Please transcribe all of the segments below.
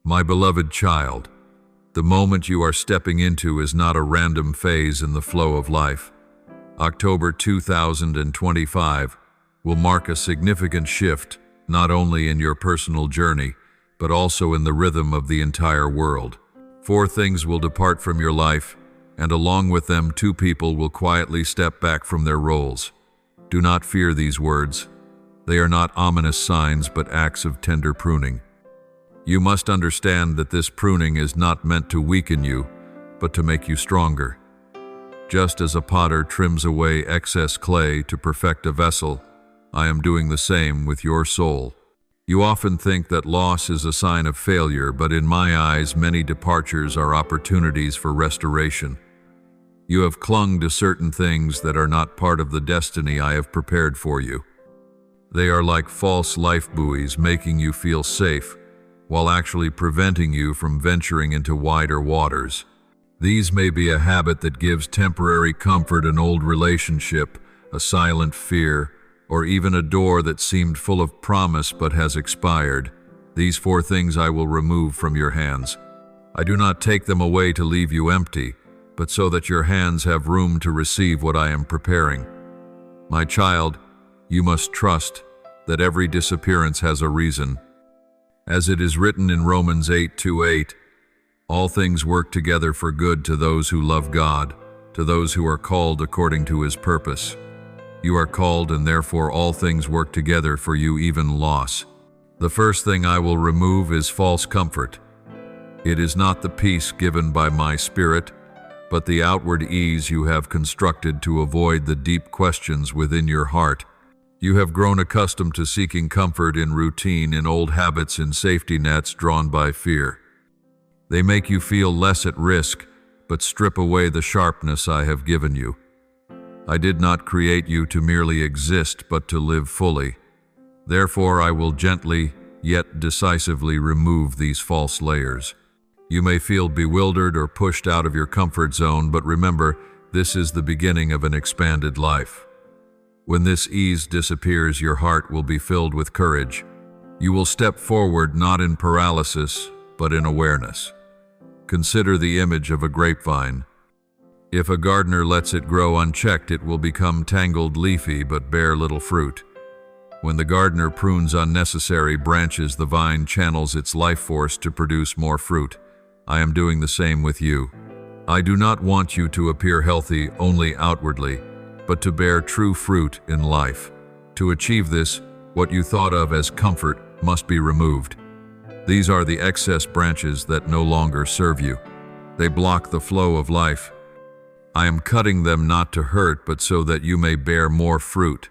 My beloved child, the moment you are stepping into is not a random phase in the flow of life. October 2025 will mark a significant shift not only in your personal journey, but also in the rhythm of the entire world. 4 things will depart from your life, and along with them 2 people will quietly step back from their roles. Do not fear these words. They are not ominous signs, but acts of tender pruning. You must understand that this pruning is not meant to weaken you, but to make you stronger. Just as a potter trims away excess clay to perfect a vessel, I am doing the same with your soul. You often think that loss is a sign of failure, but in my eyes, many departures are opportunities for restoration. You have clung to certain things that are not part of the destiny I have prepared for you. They are like false life buoys, making you feel safe, while actually preventing you from venturing into wider waters. These may be a habit that gives temporary comfort, an old relationship, a silent fear, or even a door that seemed full of promise but has expired. These 4 things I will remove from your hands. I do not take them away to leave you empty, but so that your hands have room to receive what I am preparing. My child, you must trust that every disappearance has a reason. As it is written in Romans 8:28, all things work together for good to those who love God, to those who are called according to His purpose. You are called, and therefore all things work together for you, even loss. The first thing I will remove is false comfort. It is not the peace given by my Spirit, but the outward ease you have constructed to avoid the deep questions within your heart. You have grown accustomed to seeking comfort in routine, in old habits, in safety nets drawn by fear. They make you feel less at risk, but strip away the sharpness I have given you. I did not create you to merely exist, but to live fully. Therefore, I will gently, yet decisively remove these false layers. You may feel bewildered or pushed out of your comfort zone, but remember, this is the beginning of an expanded life. When this ease disappears, your heart will be filled with courage. You will step forward not in paralysis, but in awareness. Consider the image of a grapevine. If a gardener lets it grow unchecked, it will become tangled, leafy, but bear little fruit. When the gardener prunes unnecessary branches, the vine channels its life force to produce more fruit. I am doing the same with you. I do not want you to appear healthy only outwardly, but to bear true fruit in life. To achieve this, what you thought of as comfort must be removed. These are the excess branches that no longer serve you. They block the flow of life. I am cutting them not to hurt, but so that you may bear more fruit.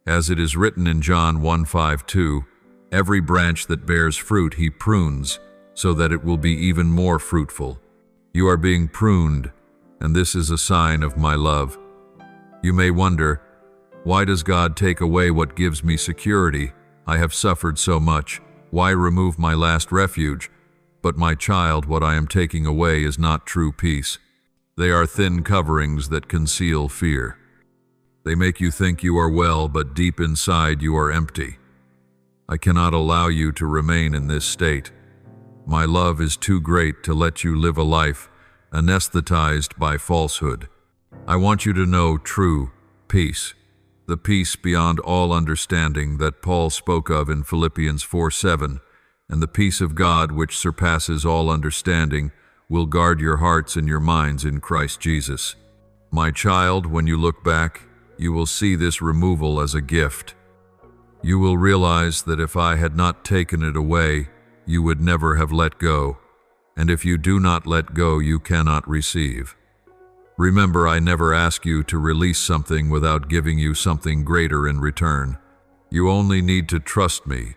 As it is written in John 1:5-2, every branch that bears fruit He prunes, so that it will be even more fruitful. You are being pruned, and this is a sign of my love. You may wonder, why does God take away what gives me security? I have suffered so much. Why remove my last refuge? But my child, what I am taking away is not true peace. They are thin coverings that conceal fear. They make you think you are well, but deep inside you are empty. I cannot allow you to remain in this state. My love is too great to let you live a life anesthetized by falsehood. I want you to know true peace, the peace beyond all understanding that Paul spoke of in Philippians 4:7, and the peace of God which surpasses all understanding will guard your hearts and your minds in Christ Jesus. My child, when you look back, you will see this removal as a gift. You will realize that if I had not taken it away, you would never have let go, and if you do not let go, you cannot receive. Remember, I never ask you to release something without giving you something greater in return. You only need to trust me,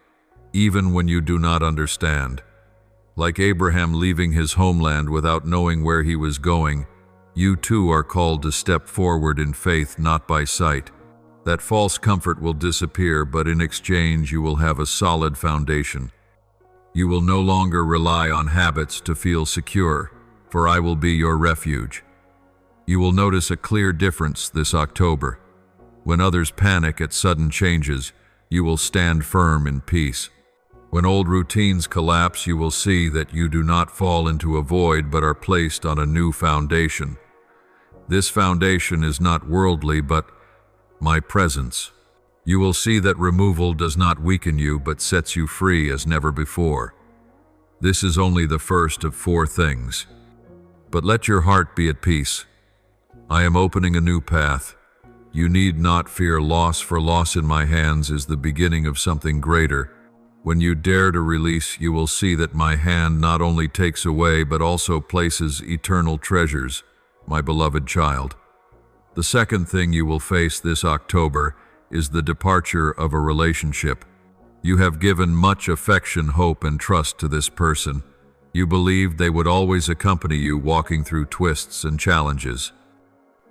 even when you do not understand. Like Abraham leaving his homeland without knowing where he was going, you too are called to step forward in faith, not by sight. That false comfort will disappear, but in exchange you will have a solid foundation. You will no longer rely on habits to feel secure, for I will be your refuge. You will notice a clear difference this October. When others panic at sudden changes, you will stand firm in peace. When old routines collapse, you will see that you do not fall into a void but are placed on a new foundation. This foundation is not worldly, but my presence. You will see that removal does not weaken you but sets you free as never before. This is only the first of 4 things. But let your heart be at peace. I am opening a new path. You need not fear loss, for loss in my hands is the beginning of something greater. When you dare to release, you will see that my hand not only takes away but also places eternal treasures, my beloved child. The second thing you will face this October is the departure of a relationship. You have given much affection, hope, and trust to this person. You believed they would always accompany you walking through twists and challenges.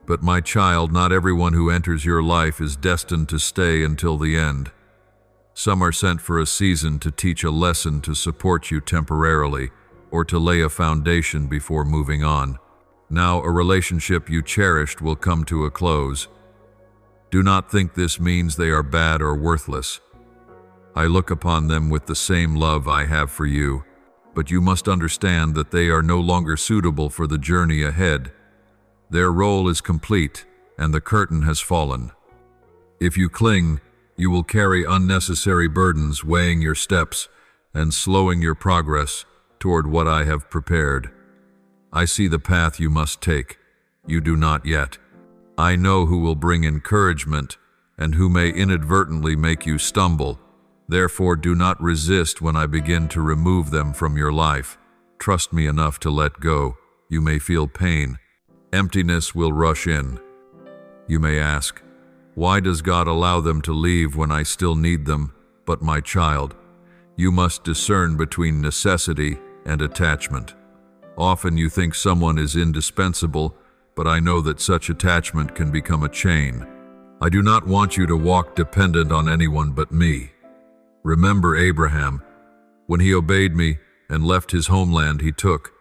But my child, not everyone who enters your life is destined to stay until the end. Some are sent for a season to teach a lesson, to support you temporarily, or to lay a foundation before moving on. Now a relationship you cherished will come to a close. Do not think this means they are bad or worthless. I look upon them with the same love I have for you, but you must understand that they are no longer suitable for the journey ahead. Their role is complete, and the curtain has fallen. If you cling, you will carry unnecessary burdens, weighing your steps and slowing your progress toward what I have prepared. I see the path you must take. You do not yet. I know who will bring encouragement and who may inadvertently make you stumble. Therefore, do not resist when I begin to remove them from your life. Trust me enough to let go. You may feel pain. Emptiness will rush in. You may ask, why does God allow them to leave when I still need them? But my child, you must discern between necessity and attachment. Often you think someone is indispensable, but I know that such attachment can become a chain. I do not want you to walk dependent on anyone but me. Remember Abraham. When he obeyed me and left his homeland, he took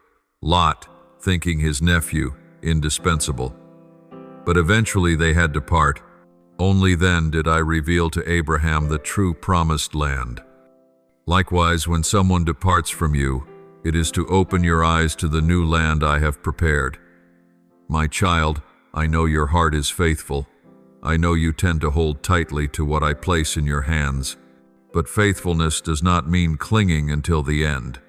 Lot, thinking his nephew indispensable. But eventually they had to part. Only then did I reveal to Abraham the true promised land. Likewise, when someone departs from you, it is to open your eyes to the new land I have prepared. My child, I know your heart is faithful. I know you tend to hold tightly to what I place in your hands. But faithfulness does not mean clinging until the end.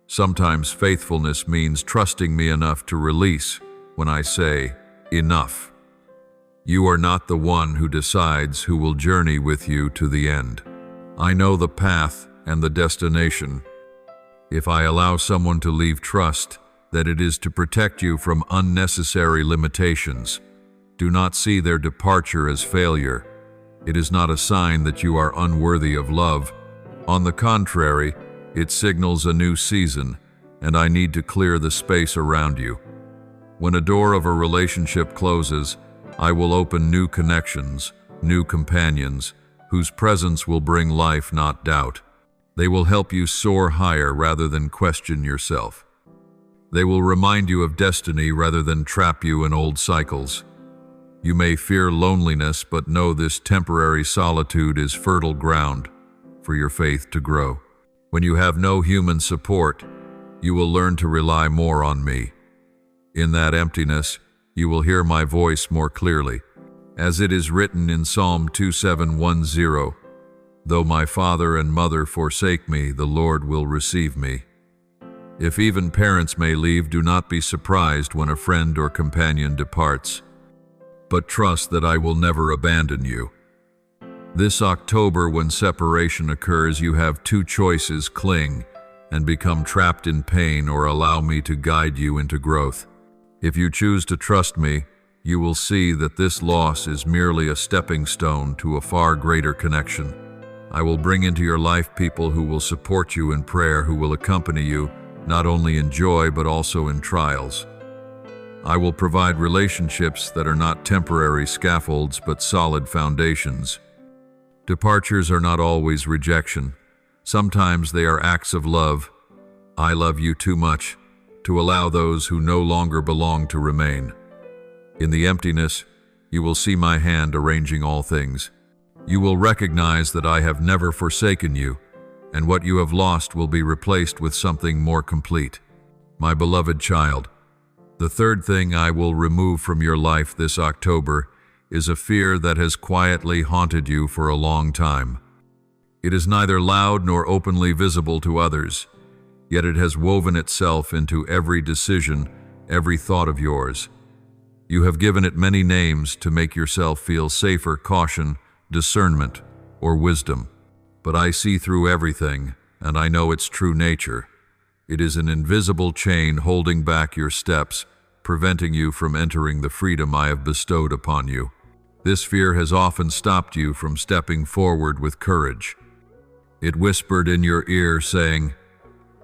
Sometimes faithfulness means trusting me enough to release when I say, enough. You are not the one who decides who will journey with you to the end. I know the path and the destination. If I allow someone to leave, trust that it is to protect you from unnecessary limitations. Do not see their departure as failure. It is not a sign that you are unworthy of love. On the contrary, it signals a new season, and I need to clear the space around you. When a door of a relationship closes, I will open new connections, new companions, whose presence will bring life, not doubt. They will help you soar higher rather than question yourself. They will remind you of destiny rather than trap you in old cycles. You may fear loneliness, but know this temporary solitude is fertile ground for your faith to grow. When you have no human support, you will learn to rely more on me. In that emptiness, you will hear my voice more clearly. As it is written in Psalm 27:10, though my father and mother forsake me, the Lord will receive me. If even parents may leave, do not be surprised when a friend or companion departs, but trust that I will never abandon you. This October, when separation occurs, you have 2 choices: cling and become trapped in pain, or allow me to guide you into growth. If you choose to trust me, you will see that this loss is merely a stepping stone to a far greater connection. I will bring into your life people who will support you in prayer, who will accompany you not only in joy but also in trials. I will provide relationships that are not temporary scaffolds but solid foundations. Departures are not always rejection. Sometimes they are acts of love. I love you too much to allow those who no longer belong to remain. In the emptiness, you will see my hand arranging all things. You will recognize that I have never forsaken you, and what you have lost will be replaced with something more complete. My beloved child, the third thing I will remove from your life this October is a fear that has quietly haunted you for a long time. It is neither loud nor openly visible to others, yet it has woven itself into every decision, every thought of yours. You have given it many names to make yourself feel safer: caution, discernment, or wisdom. But I see through everything, and I know its true nature. It is an invisible chain holding back your steps, preventing you from entering the freedom I have bestowed upon you. This fear has often stopped you from stepping forward with courage. It whispered in your ear, saying,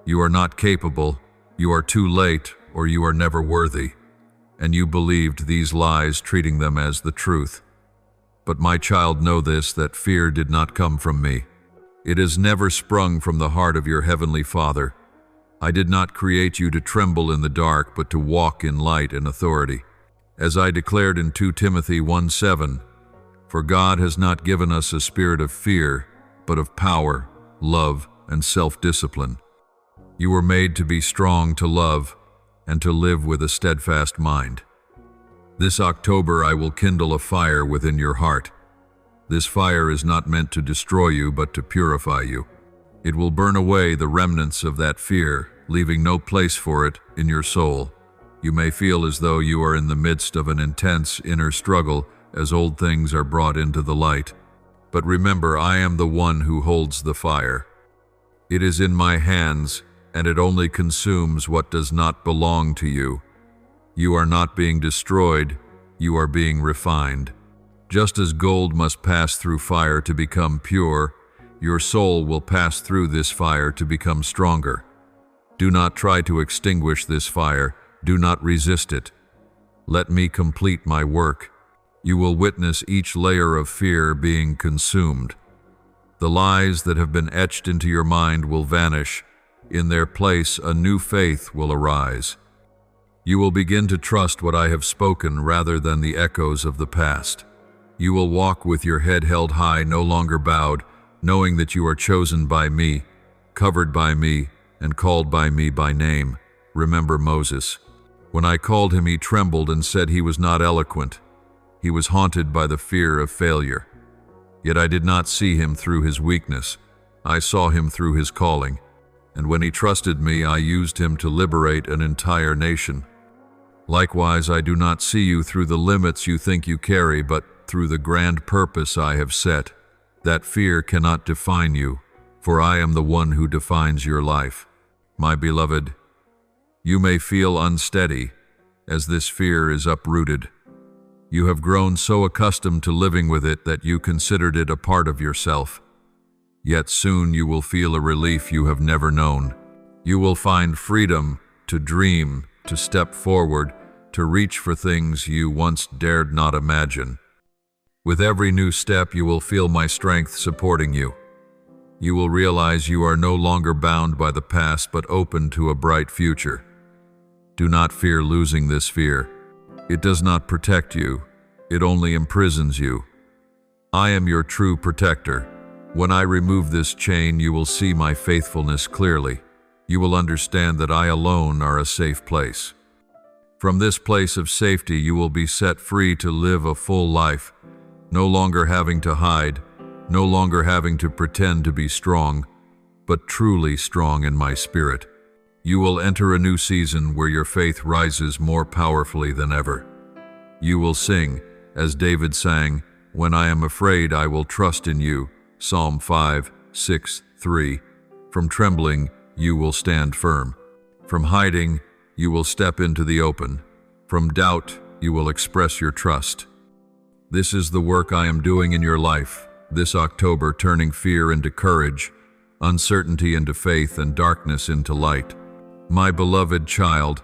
"You are not capable, you are too late, or you are never worthy." And you believed these lies, treating them as the truth. But my child, know this, that fear did not come from me. It has never sprung from the heart of your heavenly Father. I did not create you to tremble in the dark, but to walk in light and authority. As I declared in 2 Timothy 1:7, "For God has not given us a spirit of fear, but of power, love, and self-discipline." You were made to be strong, to love, and to live with a steadfast mind. This October I will kindle a fire within your heart. This fire is not meant to destroy you, but to purify you. It will burn away the remnants of that fear, leaving no place for it in your soul. You may feel as though you are in the midst of an intense inner struggle as old things are brought into the light. But remember, I am the one who holds the fire. It is in my hands, and it only consumes what does not belong to you. You are not being destroyed, you are being refined. Just as gold must pass through fire to become pure, your soul will pass through this fire to become stronger. Do not try to extinguish this fire, do not resist it. Let me complete my work. You will witness each layer of fear being consumed. The lies that have been etched into your mind will vanish. In their place, a new faith will arise. You will begin to trust what I have spoken rather than the echoes of the past. You will walk with your head held high, no longer bowed, knowing that you are chosen by me, covered by me, and called by me by name. Remember Moses. When I called him, he trembled and said he was not eloquent. He was haunted by the fear of failure. Yet I did not see him through his weakness. I saw him through his calling. And when he trusted me, I used him to liberate an entire nation. Likewise, I do not see you through the limits you think you carry, but through the grand purpose I have set. That fear cannot define you, for I am the one who defines your life. My beloved, you may feel unsteady as this fear is uprooted. You have grown so accustomed to living with it that you considered it a part of yourself. Yet soon you will feel a relief you have never known. You will find freedom to dream, to step forward, to reach for things you once dared not imagine. With every new step, you will feel my strength supporting you. You will realize you are no longer bound by the past, but open to a bright future. Do not fear losing this fear. It does not protect you, it only imprisons you. I am your true protector. When I remove this chain, you will see my faithfulness clearly. You will understand that I alone are a safe place. From this place of safety, you will be set free to live a full life, no longer having to hide, no longer having to pretend to be strong, but truly strong in my spirit. You will enter a new season where your faith rises more powerfully than ever. You will sing, as David sang, "When I am afraid, I will trust in you." Psalm 5:6-3. From trembling, you will stand firm. From hiding, you will step into the open. From doubt, you will express your trust. This is the work I am doing in your life, this October, turning fear into courage, uncertainty into faith, and darkness into light. My beloved child,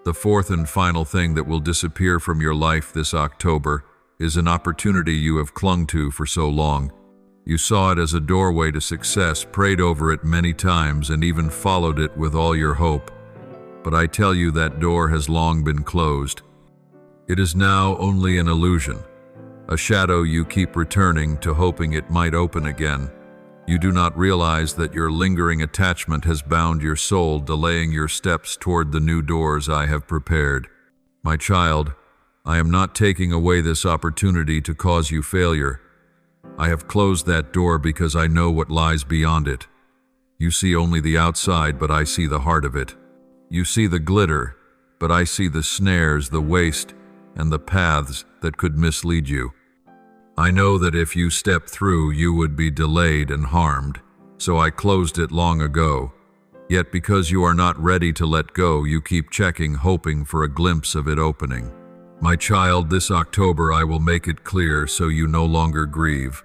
the fourth and final thing that will disappear from your life this October is an opportunity you have clung to for so long. You saw it as a doorway to success, prayed over it many times, and even followed it with all your hope. But I tell you, that door has long been closed. It is now only an illusion, a shadow you keep returning to, hoping it might open again. You do not realize that your lingering attachment has bound your soul, delaying your steps toward the new doors I have prepared. My child, I am not taking away this opportunity to cause you failure. I have closed that door because I know what lies beyond it. You see only the outside, but I see the heart of it. You see the glitter, but I see the snares, the waste, and the paths that could mislead you. I know that if you step through, you would be delayed and harmed, so I closed it long ago. Yet because you are not ready to let go, you keep checking, hoping for a glimpse of it opening. My child, this October I will make it clear so you no longer grieve.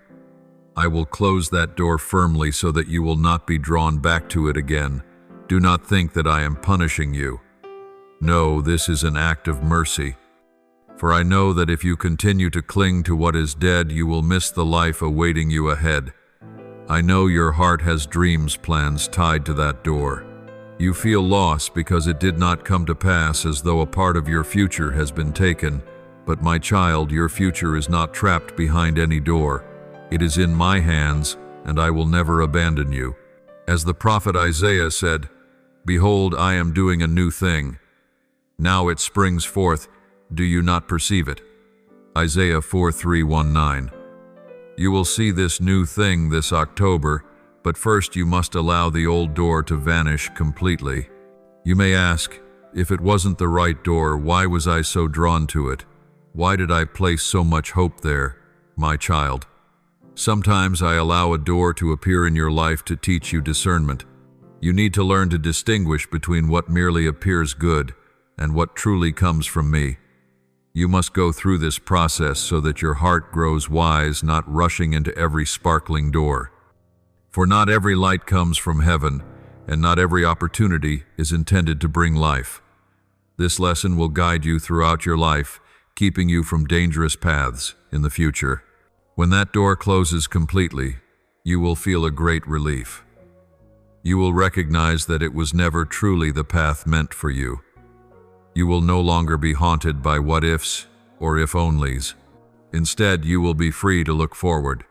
I will close that door firmly so that you will not be drawn back to it again. Do not think that I am punishing you. No, this is an act of mercy. For I know that if you continue to cling to what is dead, you will miss the life awaiting you ahead. I know your heart has dreams, plans tied to that door. You feel lost because it did not come to pass, as though a part of your future has been taken. But my child, your future is not trapped behind any door. It is in my hands, and I will never abandon you. As the prophet Isaiah said, "Behold, I am doing a new thing. Now it springs forth. Do you not perceive it?" Isaiah 4:3-19. You will see this new thing this October, but first you must allow the old door to vanish completely. You may ask, if it wasn't the right door, why was I so drawn to it? Why did I place so much hope there, my child? Sometimes I allow a door to appear in your life to teach you discernment. You need to learn to distinguish between what merely appears good and what truly comes from me. You must go through this process so that your heart grows wise, not rushing into every sparkling door. For not every light comes from heaven, and not every opportunity is intended to bring life. This lesson will guide you throughout your life, keeping you from dangerous paths in the future. When that door closes completely, you will feel a great relief. You will recognize that it was never truly the path meant for you. You will no longer be haunted by what-ifs or if-onlys. Instead, you will be free to look forward.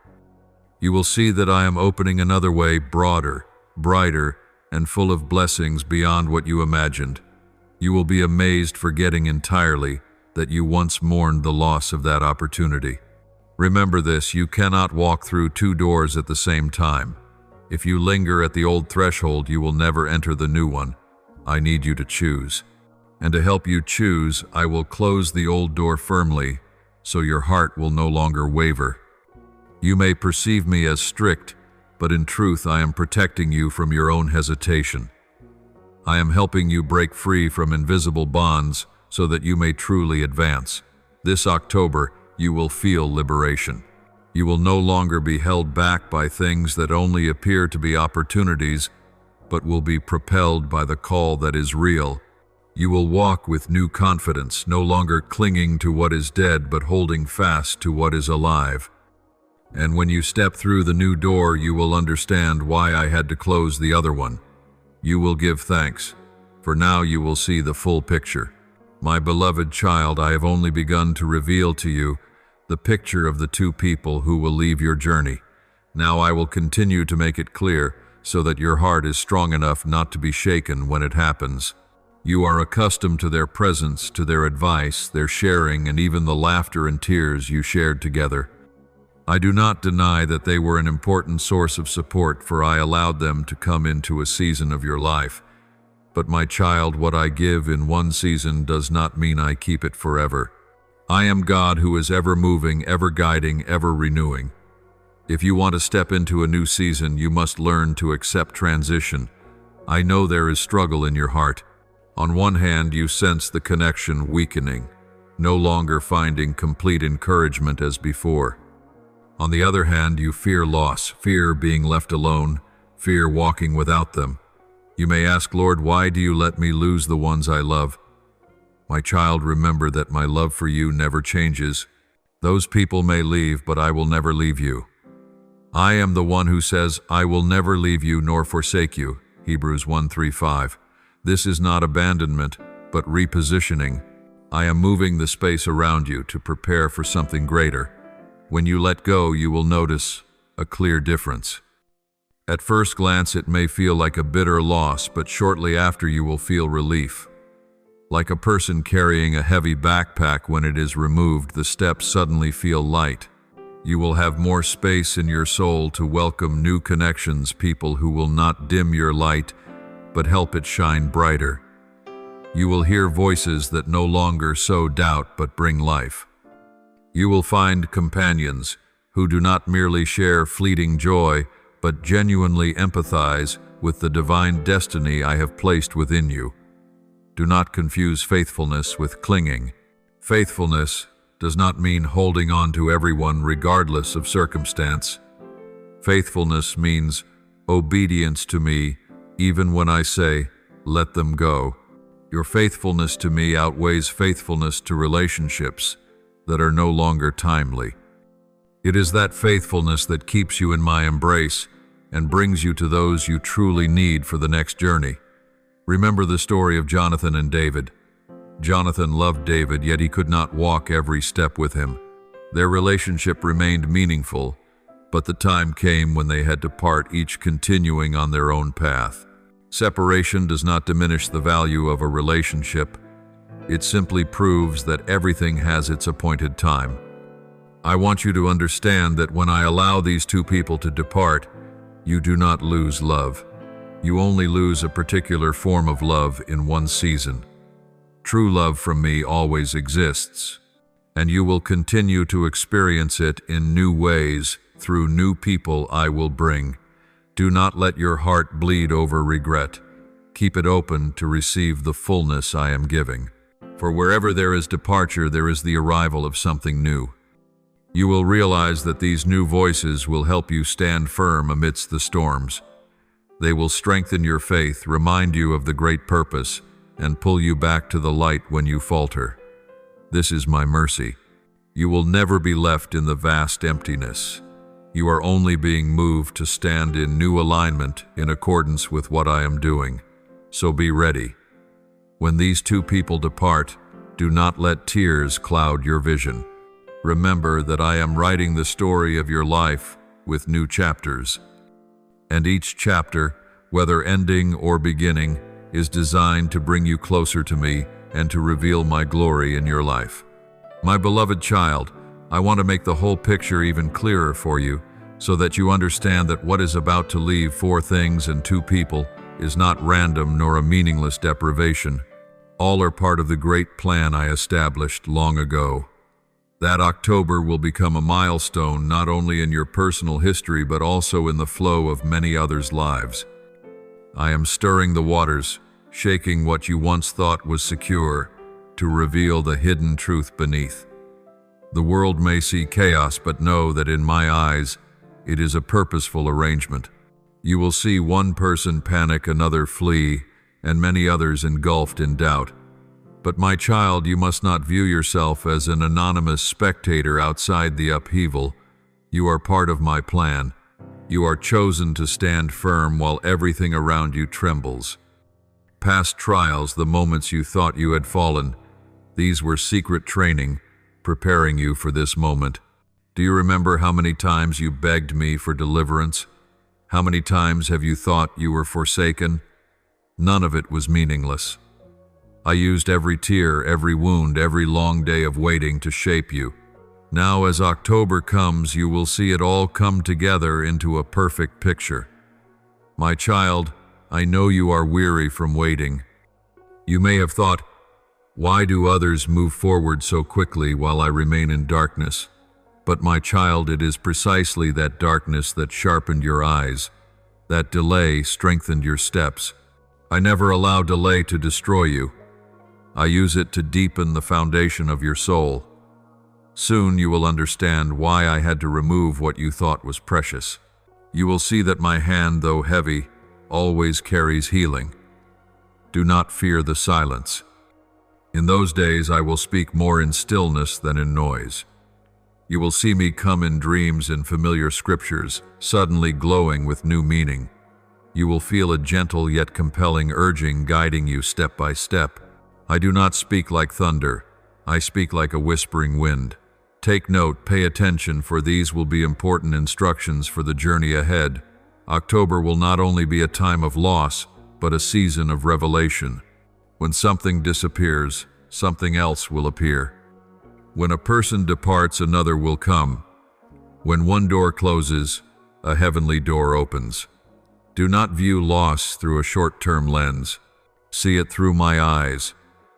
You will see that I am opening another way, broader, brighter, and full of blessings beyond what you imagined. You will be amazed, forgetting entirely that you once mourned the loss of that opportunity. Remember this, you cannot walk through two doors at the same time. If you linger at the old threshold, you will never enter the new one. I need you to choose. And to help you choose, I will close the old door firmly, so your heart will no longer waver. You may perceive me as strict, but in truth I am protecting you from your own hesitation. I am helping you break free from invisible bonds so that you may truly advance. This October, you will feel liberation. You will no longer be held back by things that only appear to be opportunities, but will be propelled by the call that is real. You will walk with new confidence, no longer clinging to what is dead, but holding fast to what is alive. And when you step through the new door, you will understand why I had to close the other one. You will give thanks, for now you will see the full picture. My beloved child, I have only begun to reveal to you the picture of the two people who will leave your journey. Now I will continue to make it clear so that your heart is strong enough not to be shaken when it happens. You are accustomed to their presence, to their advice, their sharing, and even the laughter and tears you shared together. I do not deny that they were an important source of support, for I allowed them to come into a season of your life. But my child, what I give in one season does not mean I keep it forever. I am God who is ever moving, ever guiding, ever renewing. If you want to step into a new season, you must learn to accept transition. I know there is struggle in your heart. On one hand, you sense the connection weakening, no longer finding complete encouragement as before. On the other hand, you fear loss, fear being left alone, fear walking without them. You may ask, Lord, why do you let me lose the ones I love? My child, remember that my love for you never changes. Those people may leave, but I will never leave you. I am the one who says, I will never leave you nor forsake you. Hebrews 1:3-5. This is not abandonment, but repositioning. I am moving the space around you to prepare for something greater. When you let go, you will notice a clear difference. At first glance, it may feel like a bitter loss, but shortly after you will feel relief. Like a person carrying a heavy backpack, when it is removed, the steps suddenly feel light. You will have more space in your soul to welcome new connections, people who will not dim your light, but help it shine brighter. You will hear voices that no longer sow doubt, but bring life. You will find companions who do not merely share fleeting joy, but genuinely empathize with the divine destiny I have placed within you. Do not confuse faithfulness with clinging. Faithfulness does not mean holding on to everyone regardless of circumstance. Faithfulness means obedience to me, even when I say, let them go. Your faithfulness to me outweighs faithfulness to relationships that are no longer timely. It is that faithfulness that keeps you in my embrace and brings you to those you truly need for the next journey. Remember the story of Jonathan and David. Jonathan loved David, yet he could not walk every step with him. Their relationship remained meaningful, but the time came when they had to part, each continuing on their own path. Separation does not diminish the value of a relationship. It simply proves that everything has its appointed time. I want you to understand that when I allow these two people to depart, you do not lose love. You only lose a particular form of love in one season. True love from me always exists, and you will continue to experience it in new ways through new people I will bring. Do not let your heart bleed over regret. Keep it open to receive the fullness I am giving. For wherever there is departure, there is the arrival of something new. You will realize that these new voices will help you stand firm amidst the storms. They will strengthen your faith, remind you of the great purpose, and pull you back to the light when you falter. This is my mercy. You will never be left in the vast emptiness. You are only being moved to stand in new alignment in accordance with what I am doing. So be ready. When these two people depart, do not let tears cloud your vision. Remember that I am writing the story of your life with new chapters. And each chapter, whether ending or beginning, is designed to bring you closer to me and to reveal my glory in your life. My beloved child, I want to make the whole picture even clearer for you, so that you understand that what is about to leave 4 things and 2 people is not random nor a meaningless deprivation. All are part of the great plan I established long ago. That October will become a milestone not only in your personal history but also in the flow of many others' lives. I am stirring the waters, shaking what you once thought was secure, to reveal the hidden truth beneath. The world may see chaos, but know that in my eyes, it is a purposeful arrangement. You will see one person panic, another flee, and many others engulfed in doubt. But my child, you must not view yourself as an anonymous spectator outside the upheaval. You are part of my plan. You are chosen to stand firm while everything around you trembles. Past trials, the moments you thought you had fallen, these were secret training, preparing you for this moment. Do you remember how many times you begged me for deliverance? How many times have you thought you were forsaken? None of it was meaningless. I used every tear, every wound, every long day of waiting to shape you. Now, as October comes, you will see it all come together into a perfect picture. My child, I know you are weary from waiting. You may have thought, why do others move forward so quickly while I remain in darkness? But my child, it is precisely that darkness that sharpened your eyes. That delay strengthened your steps. I never allow delay to destroy you. I use it to deepen the foundation of your soul. Soon you will understand why I had to remove what you thought was precious. You will see that my hand, though heavy, always carries healing. Do not fear the silence. In those days I will speak more in stillness than in noise. You will see me come in dreams in familiar scriptures, suddenly glowing with new meaning. You will feel a gentle yet compelling urging guiding you step by step. I do not speak like thunder. I speak like a whispering wind. Take note, pay attention, for these will be important instructions for the journey ahead. October will not only be a time of loss, but a season of revelation. When something disappears, something else will appear. When a person departs, another will come. When one door closes, a heavenly door opens. Do not view loss through a short-term lens. See it through my eyes,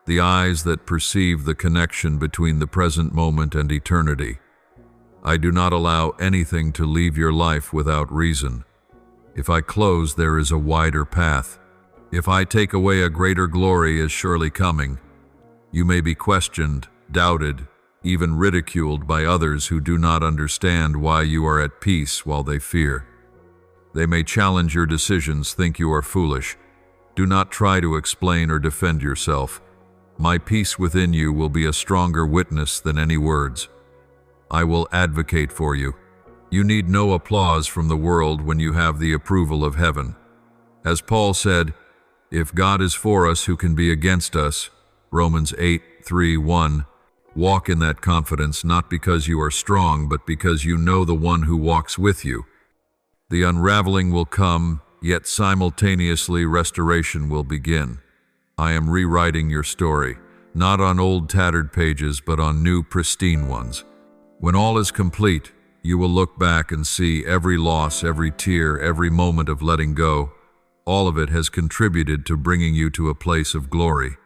the eyes that perceive the connection between the present moment and eternity. I do not allow anything to leave your life without reason. If I close, there is a wider path. If I take away, a greater glory is surely coming. You may be questioned, doubted, even ridiculed by others who do not understand why you are at peace while they fear. They may challenge your decisions, think you are foolish. Do not try to explain or defend yourself. My peace within you will be a stronger witness than any words. I will advocate for you. You need no applause from the world when you have the approval of heaven. As Paul said, if God is for us, who can be against us? Romans 8:3-1. Walk in that confidence, not because you are strong, but because you know the one who walks with you. The unraveling will come, yet simultaneously restoration will begin. I am rewriting your story, not on old tattered pages, but on new pristine ones. When all is complete, you will look back and see every loss, every tear, every moment of letting go. All of it has contributed to bringing you to a place of glory.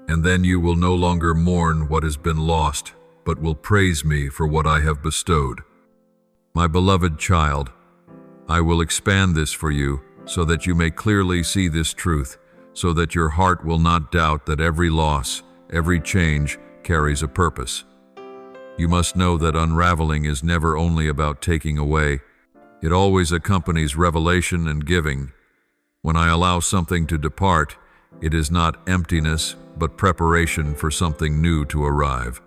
And then you will no longer mourn what has been lost, but will praise me for what I have bestowed. My beloved child, I will expand this for you so that you may clearly see this truth, so that your heart will not doubt that every loss, every change carries a purpose. You must know that unraveling is never only about taking away. It always accompanies revelation and giving. When I allow something to depart, it is not emptiness, but preparation for something new to arrive.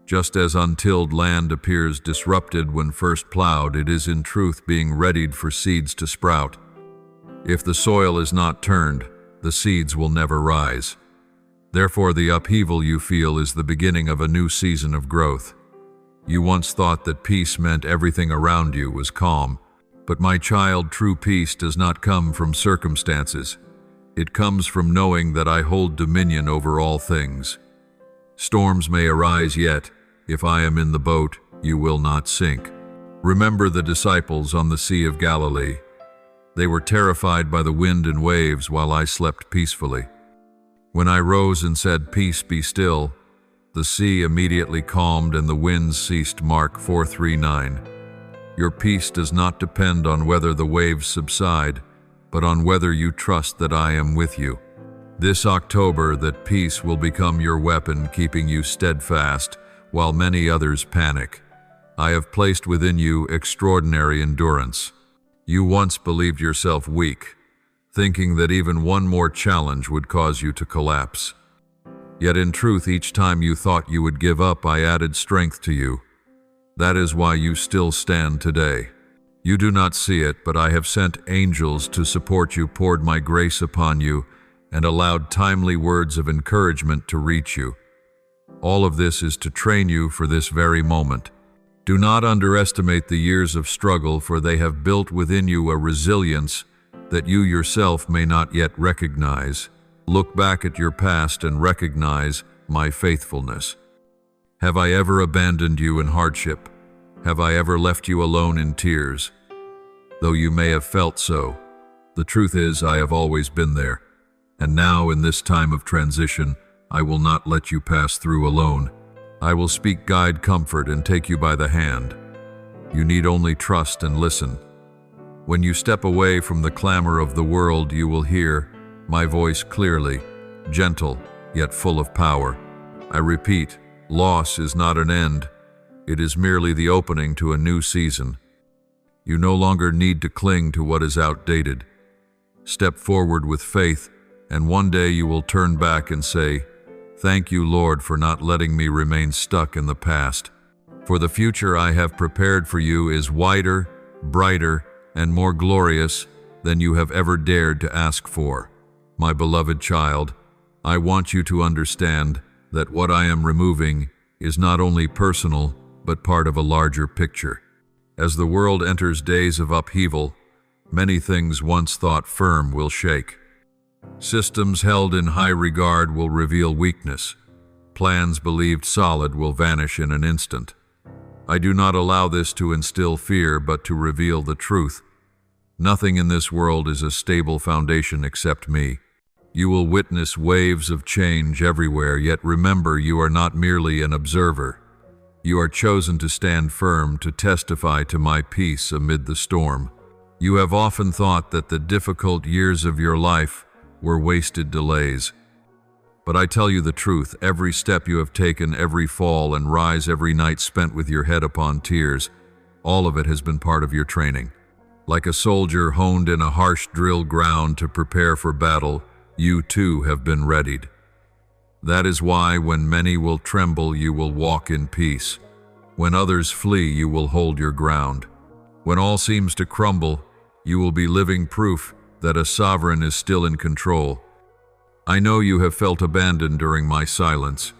Just as untilled land appears disrupted when first plowed, it is in truth being readied for seeds to sprout. If the soil is not turned, the seeds will never rise. Therefore, the upheaval you feel is the beginning of a new season of growth. You once thought that peace meant everything around you was calm. But my child, true peace does not come from circumstances. It comes from knowing that I hold dominion over all things. Storms may arise, yet, if I am in the boat, you will not sink. Remember the disciples on the Sea of Galilee. They were terrified by the wind and waves while I slept peacefully. When I rose and said, "Peace, be still," the sea immediately calmed and the winds ceased. Mark 4:3-9. Your peace does not depend on whether the waves subside, but on whether you trust that I am with you. This October, that peace will become your weapon, keeping you steadfast while many others panic. I have placed within you extraordinary endurance. You once believed yourself weak, thinking that even one more challenge would cause you to collapse. Yet in truth, each time you thought you would give up, I added strength to you. That is why you still stand today. You do not see it, but I have sent angels to support you, poured my grace upon you, and allowed timely words of encouragement to reach you. All of this is to train you for this very moment. Do not underestimate the years of struggle, for they have built within you a resilience that you yourself may not yet recognize. Look back at your past and recognize my faithfulness. Have I ever abandoned you in hardship? Have I ever left you alone in tears? Though you may have felt so, the truth is I have always been there. And now, in this time of transition, I will not let you pass through alone. I will speak, guide, comfort, and take you by the hand. You need only trust and listen. When you step away from the clamor of the world, you will hear my voice clearly, gentle, yet full of power. I repeat, loss is not an end. It is merely the opening to a new season. You no longer need to cling to what is outdated. Step forward with faith, and one day you will turn back and say, "Thank you, Lord, for not letting me remain stuck in the past." For the future I have prepared for you is wider, brighter, and more glorious than you have ever dared to ask for. My beloved child, I want you to understand that what I am removing is not only personal, but part of a larger picture. As the world enters days of upheaval, Many things once thought firm will shake. Systems held in high regard will reveal weakness. Plans believed solid will vanish in an instant. I do not allow this to instill fear, but to reveal the truth. Nothing in this world is a stable foundation except me. You will witness waves of change everywhere, yet remember you are not merely an observer. You are chosen to stand firm, to testify to my peace amid the storm. You have often thought that the difficult years of your life were wasted delays. But I tell you the truth, every step you have taken, every fall and rise, every night spent with your head upon tears, all of it has been part of your training. Like a soldier honed in a harsh drill ground to prepare for battle, you too have been readied. That is why when many will tremble, you will walk in peace. When others flee, you will hold your ground. When all seems to crumble, you will be living proof that a sovereign is still in control. I know you have felt abandoned during my silence,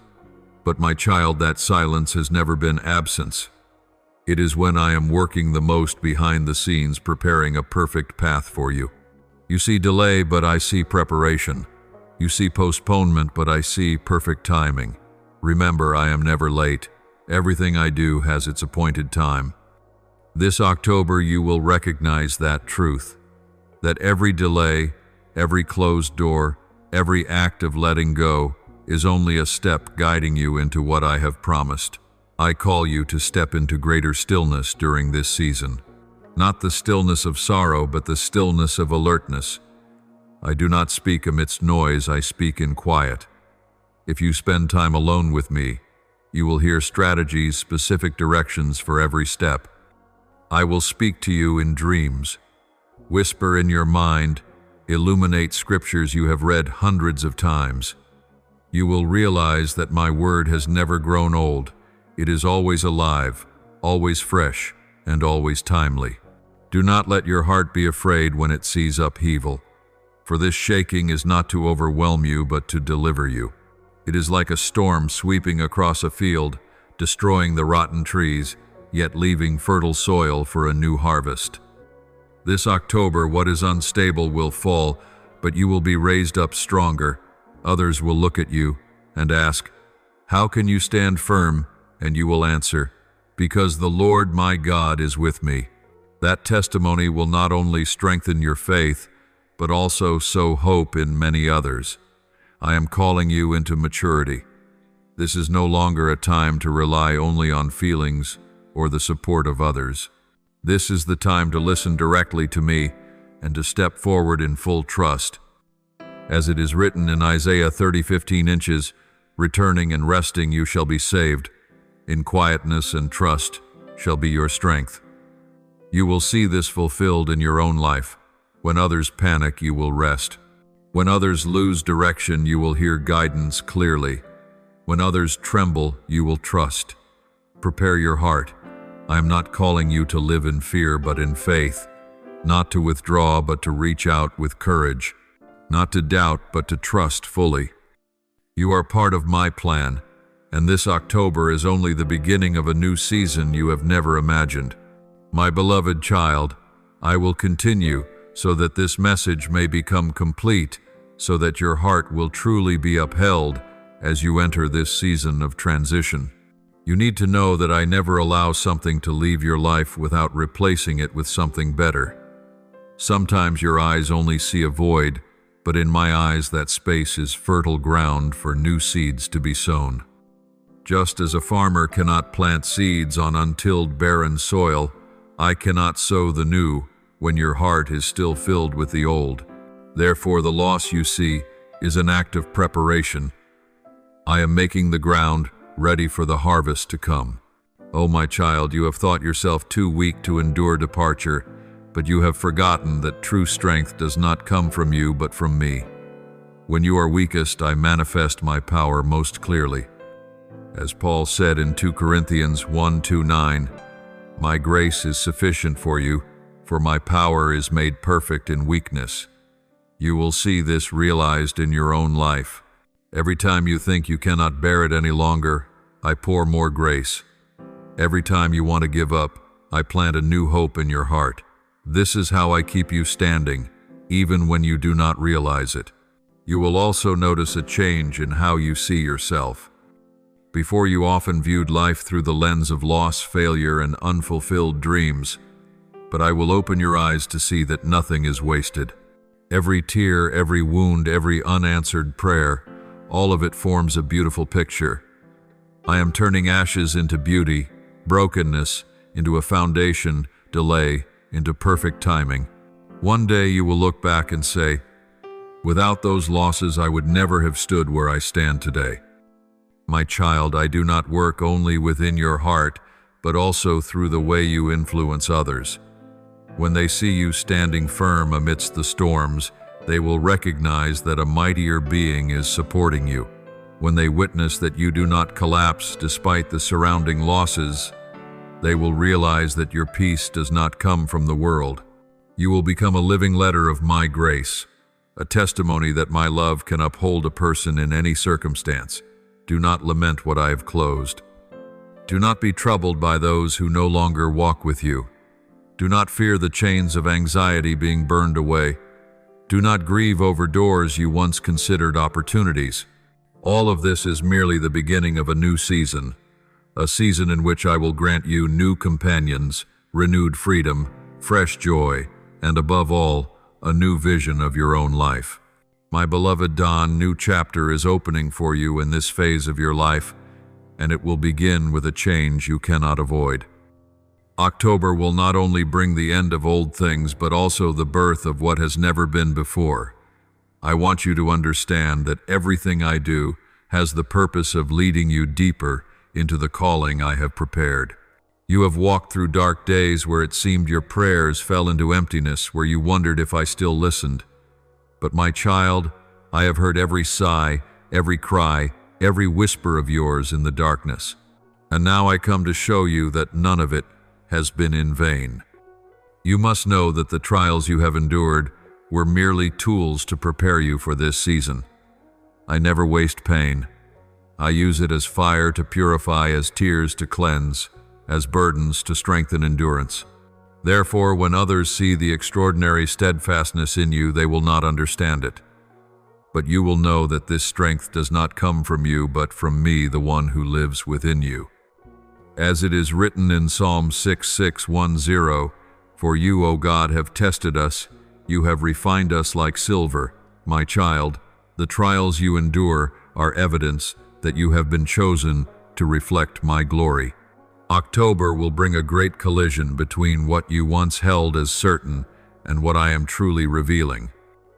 but my child, that silence has never been absence. It is when I am working the most behind the scenes, preparing a perfect path for you. You see delay, but I see preparation. You see postponement, but I see perfect timing. Remember, I am never late. Everything I do has its appointed time. This October, you will recognize that truth, that every delay, every closed door, every act of letting go is only a step guiding you into what I have promised. I call you to step into greater stillness during this season. Not the stillness of sorrow, but the stillness of alertness. I do not speak amidst noise, I speak in quiet. If you spend time alone with me, you will hear strategies, specific directions for every step. I will speak to you in dreams, whisper in your mind, illuminate scriptures you have read hundreds of times. You will realize that my word has never grown old. It is always alive, always fresh, and always timely. Do not let your heart be afraid when it sees upheaval, for this shaking is not to overwhelm you, but to deliver you. It is like a storm sweeping across a field, destroying the rotten trees, yet leaving fertile soil for a new harvest. This October, what is unstable will fall, but you will be raised up stronger. Others will look at you and ask, "How can you stand firm?" And you will answer, "Because the Lord my God is with me." That testimony will not only strengthen your faith, but also sow hope in many others. I am calling you into maturity. This is no longer a time to rely only on feelings or the support of others. This is the time to listen directly to me and to step forward in full trust. As it is written in Isaiah 30:15 inches, returning and resting you shall be saved. In quietness and trust shall be your strength. You will see this fulfilled in your own life. When others panic, you will rest. When others lose direction, you will hear guidance clearly. When others tremble, you will trust. Prepare your heart. I am not calling you to live in fear, but in faith. Not to withdraw, but to reach out with courage. Not to doubt, but to trust fully. You are part of my plan, and this October is only the beginning of a new season you have never imagined. My beloved child, I will continue so that this message may become complete, so that your heart will truly be upheld as you enter this season of transition. You need to know that I never allow something to leave your life without replacing it with something better. Sometimes your eyes only see a void, but in my eyes that space is fertile ground for new seeds to be sown. Just as a farmer cannot plant seeds on untilled barren soil, I cannot sow the new when your heart is still filled with the old. Therefore, the loss you see is an act of preparation. I am making the ground ready for the harvest to come. Oh, my child, you have thought yourself too weak to endure departure, but you have forgotten that true strength does not come from you, but from me. When you are weakest, I manifest my power most clearly. As Paul said in 2 Corinthians 1:2-9, "My grace is sufficient for you, for my power is made perfect in weakness." You will see this realized in your own life. Every time you think you cannot bear it any longer, I pour more grace. Every time you want to give up, I plant a new hope in your heart. This is how I keep you standing, even when you do not realize it. You will also notice a change in how you see yourself. Before, you often viewed life through the lens of loss, failure, and unfulfilled dreams, but I will open your eyes to see that nothing is wasted. Every tear, every wound, every unanswered prayer, all of it forms a beautiful picture. I am turning ashes into beauty, brokenness into a foundation, delay into perfect timing. One day you will look back and say, "Without those losses, I would never have stood where I stand today." My child, I do not work only within your heart, but also through the way you influence others. When they see you standing firm amidst the storms, they will recognize that a mightier being is supporting you. When they witness that you do not collapse despite the surrounding losses, they will realize that your peace does not come from the world. You will become a living letter of my grace, a testimony that my love can uphold a person in any circumstance. Do not lament what I have closed. Do not be troubled by those who no longer walk with you. Do not fear the chains of anxiety being burned away. Do not grieve over doors you once considered opportunities. All of this is merely the beginning of a new season, a season in which I will grant you new companions, renewed freedom, fresh joy, and above all, a new vision of your own life. My beloved Don, new chapter is opening for you in this phase of your life, and it will begin with a change you cannot avoid. October will not only bring the end of old things, but also the birth of what has never been before. I want you to understand that everything I do has the purpose of leading you deeper into the calling I have prepared. You have walked through dark days where it seemed your prayers fell into emptiness, where you wondered if I still listened. But my child, I have heard every sigh, every cry, every whisper of yours in the darkness. And now I come to show you that none of it has been in vain. You must know that the trials you have endured were merely tools to prepare you for this season. I never waste pain. I use it as fire to purify, as tears to cleanse, as burdens to strengthen endurance. Therefore, when others see the extraordinary steadfastness in you, they will not understand it. But you will know that this strength does not come from you, but from me, the one who lives within you. As it is written in Psalm 66:10, "For you, O God, have tested us, you have refined us like silver." My child, the trials you endure are evidence that you have been chosen to reflect my glory. October will bring a great collision between what you once held as certain and what I am truly revealing.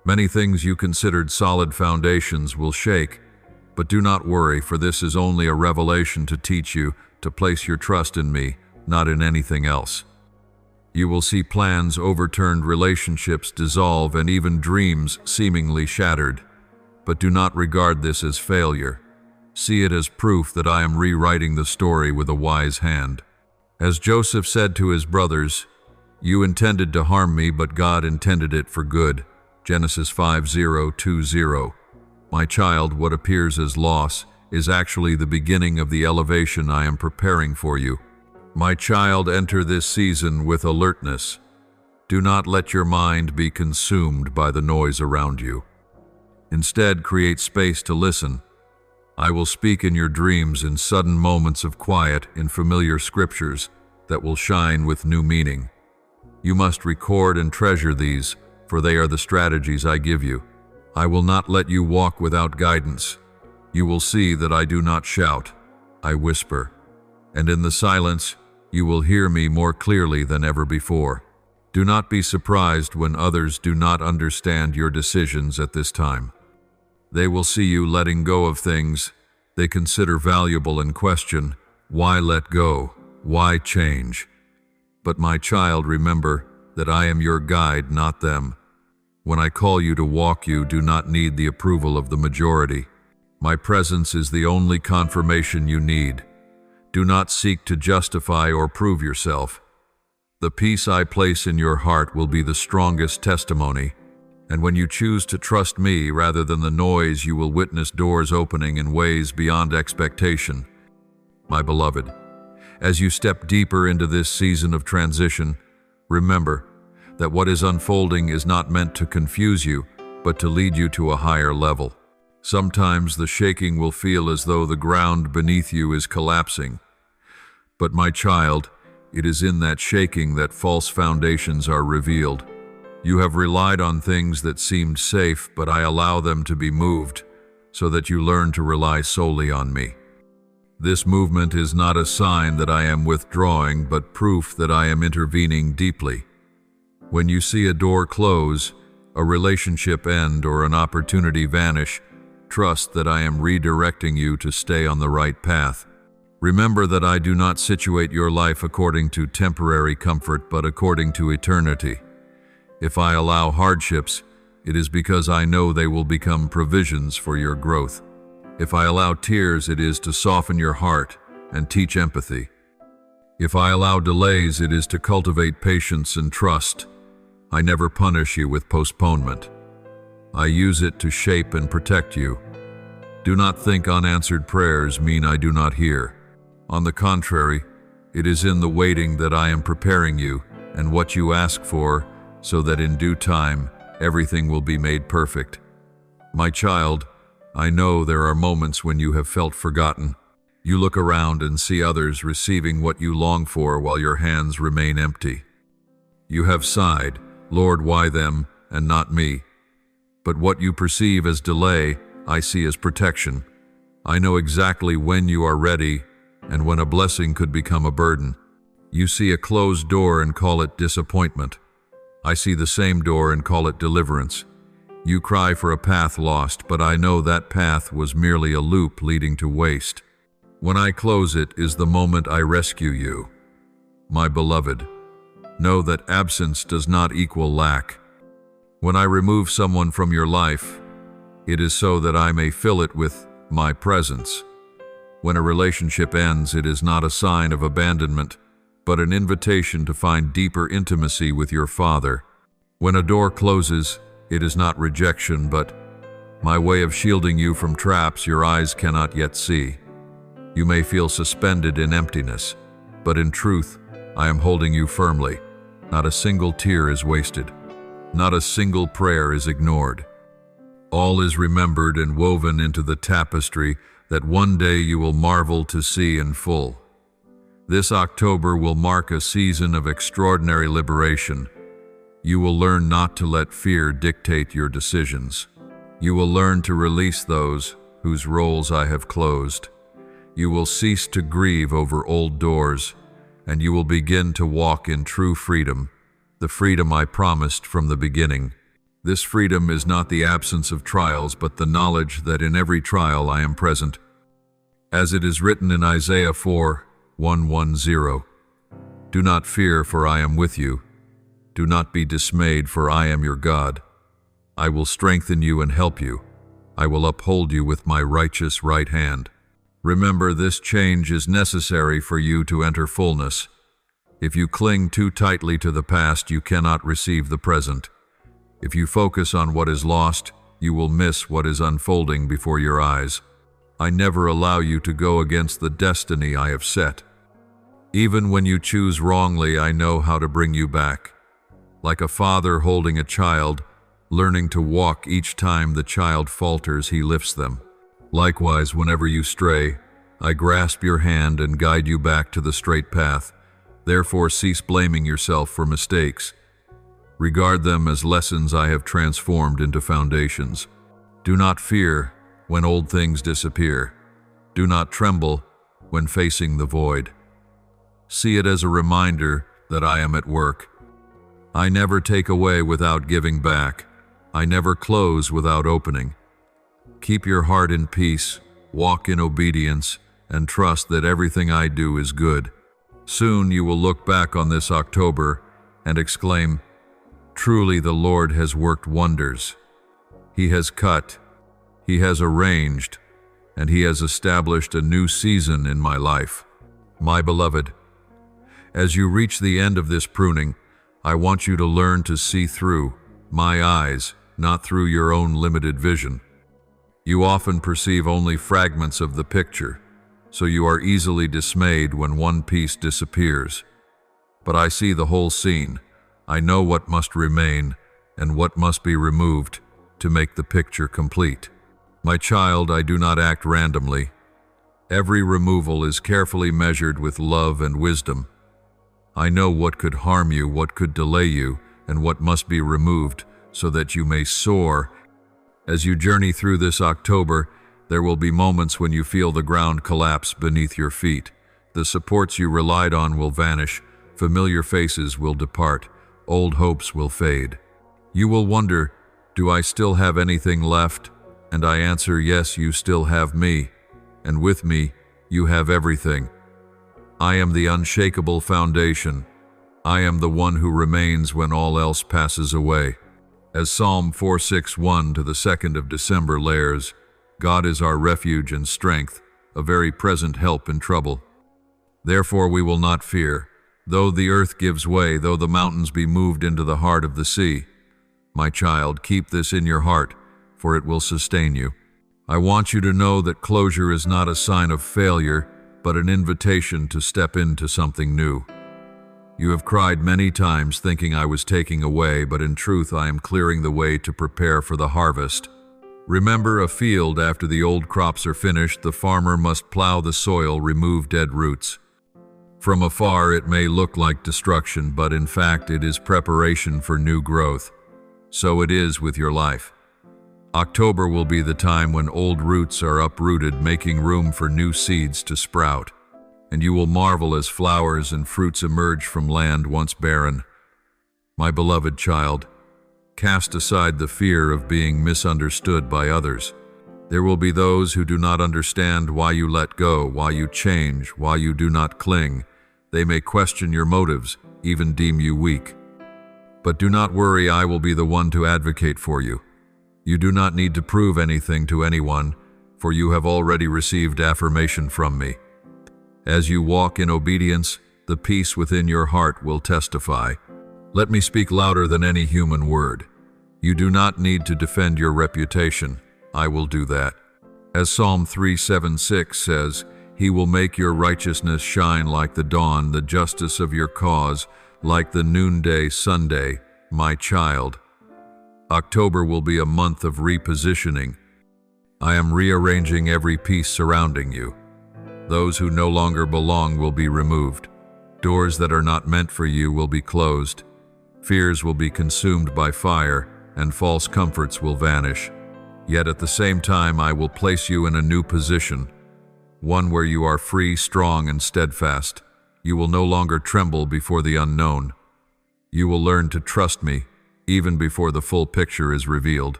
Many things you considered solid foundations will shake, but do not worry, for this is only a revelation to teach you to place your trust in me, not in anything else. You will see plans overturned, relationships dissolve, and even dreams seemingly shattered. But do not regard this as failure. See it as proof that I am rewriting the story with a wise hand. As Joseph said to his brothers, "You intended to harm me, but God intended it for good." Genesis 5:20. My child, what appears as loss is actually the beginning of the elevation I am preparing for you. My child, enter this season with alertness. Do not let your mind be consumed by the noise around you. Instead, create space to listen. I will speak in your dreams, in sudden moments of quiet, in familiar scriptures that will shine with new meaning. You must record and treasure these, for they are the strategies I give you. I will not let you walk without guidance. You will see that I do not shout, I whisper. And in the silence, you will hear me more clearly than ever before. Do not be surprised when others do not understand your decisions at this time. They will see you letting go of things they consider valuable and question, why let go? Why change? But my child, remember that I am your guide, not them. When I call you to walk, you do not need the approval of the majority. My presence is the only confirmation you need. Do not seek to justify or prove yourself. The peace I place in your heart will be the strongest testimony. And when you choose to trust me rather than the noise, you will witness doors opening in ways beyond expectation. My beloved, as you step deeper into this season of transition, remember that what is unfolding is not meant to confuse you, but to lead you to a higher level. Sometimes the shaking will feel as though the ground beneath you is collapsing. But my child, it is in that shaking that false foundations are revealed. You have relied on things that seemed safe, but I allow them to be moved, so that you learn to rely solely on me. This movement is not a sign that I am withdrawing, but proof that I am intervening deeply. When you see a door close, a relationship end, or an opportunity vanish, trust that I am redirecting you to stay on the right path. Remember that I do not situate your life according to temporary comfort, but according to eternity. If I allow hardships, it is because I know they will become provisions for your growth. If I allow tears, it is to soften your heart and teach empathy. If I allow delays, it is to cultivate patience and trust. I never punish you with postponement. I use it to shape and protect you. Do not think unanswered prayers mean I do not hear. On the contrary, it is in the waiting that I am preparing you and what you ask for, so that in due time everything will be made perfect. My child, I know there are moments when you have felt forgotten. You look around and see others receiving what you long for while your hands remain empty. You have sighed, "Lord, why them and not me?" But what you perceive as delay, I see as protection. I know exactly when you are ready and when a blessing could become a burden. You see a closed door and call it disappointment. I see the same door and call it deliverance. You cry for a path lost, but I know that path was merely a loop leading to waste. When I close it is the moment I rescue you. My beloved, know that absence does not equal lack. When I remove someone from your life, it is so that I may fill it with my presence. When a relationship ends, it is not a sign of abandonment, but an invitation to find deeper intimacy with your Father. When a door closes, it is not rejection, but my way of shielding you from traps your eyes cannot yet see. You may feel suspended in emptiness, but in truth, I am holding you firmly. Not a single tear is wasted. Not a single prayer is ignored. All is remembered and woven into the tapestry that one day you will marvel to see in full. This October will mark a season of extraordinary liberation. You will learn not to let fear dictate your decisions. You will learn to release those whose roles I have closed. You will cease to grieve over old doors, and you will begin to walk in true freedom, the freedom I promised from the beginning. This freedom is not the absence of trials, but the knowledge that in every trial I am present. As it is written in Isaiah 4:110, "Do not fear, for I am with you. Do not be dismayed, for I am your God. I will strengthen you and help you. I will uphold you with my righteous right hand." Remember, this change is necessary for you to enter fullness. If you cling too tightly to the past, you cannot receive the present. If you focus on what is lost, you will miss what is unfolding before your eyes. I never allow you to go against the destiny I have set. Even when you choose wrongly, I know how to bring you back. Like a father holding a child, learning to walk each time the child falters, he lifts them. Likewise, whenever you stray, I grasp your hand and guide you back to the straight path. Therefore, cease blaming yourself for mistakes. Regard them as lessons I have transformed into foundations. Do not fear when old things disappear. Do not tremble when facing the void. See it as a reminder that I am at work. I never take away without giving back. I never close without opening. Keep your heart in peace, walk in obedience, and trust that everything I do is good. Soon you will look back on this October and exclaim, "Truly the Lord has worked wonders. He has cut, He has arranged, and He has established a new season in my life." My beloved, as you reach the end of this pruning, I want you to learn to see through my eyes, not through your own limited vision. You often perceive only fragments of the picture, so you are easily dismayed when one piece disappears. But I see the whole scene, I know what must remain and what must be removed to make the picture complete. My child, I do not act randomly. Every removal is carefully measured with love and wisdom. I know what could harm you, what could delay you, and what must be removed so that you may soar. As you journey through this October, there will be moments when you feel the ground collapse beneath your feet. The supports you relied on will vanish, familiar faces will depart, old hopes will fade. You will wonder, do I still have anything left? And I answer, yes, you still have me, and with me, you have everything. I am the unshakable foundation. I am the one who remains when all else passes away. As Psalm 4:6-1 to the 2nd of December lares, God is our refuge and strength, a very present help in trouble. Therefore we will not fear, though the earth gives way, though the mountains be moved into the heart of the sea. My child, keep this in your heart, for it will sustain you. I want you to know that closure is not a sign of failure, but an invitation to step into something new. You have cried many times thinking I was taking away, but in truth I am clearing the way to prepare for the harvest. Remember, a field after the old crops are finished, the farmer must plow the soil, remove dead roots. From afar it may look like destruction, but in fact it is preparation for new growth. So it is with your life. October will be the time when old roots are uprooted, making room for new seeds to sprout. And you will marvel as flowers and fruits emerge from land once barren. My beloved child, cast aside the fear of being misunderstood by others. There will be those who do not understand why you let go, why you change, why you do not cling. They may question your motives, even deem you weak. But do not worry, I will be the one to advocate for you. You do not need to prove anything to anyone, for you have already received affirmation from me. As you walk in obedience, the peace within your heart will testify. Let me speak louder than any human word. You do not need to defend your reputation. I will do that. As Psalm 3:7-6 says, He will make your righteousness shine like the dawn, the justice of your cause, like the noonday sunday, my child. October will be a month of repositioning. I am rearranging every piece surrounding you. Those who no longer belong will be removed. Doors that are not meant for you will be closed. Fears will be consumed by fire, and false comforts will vanish. Yet at the same time I will place you in a new position, one where you are free, strong, and steadfast. You will no longer tremble before the unknown. You will learn to trust me, even before the full picture is revealed.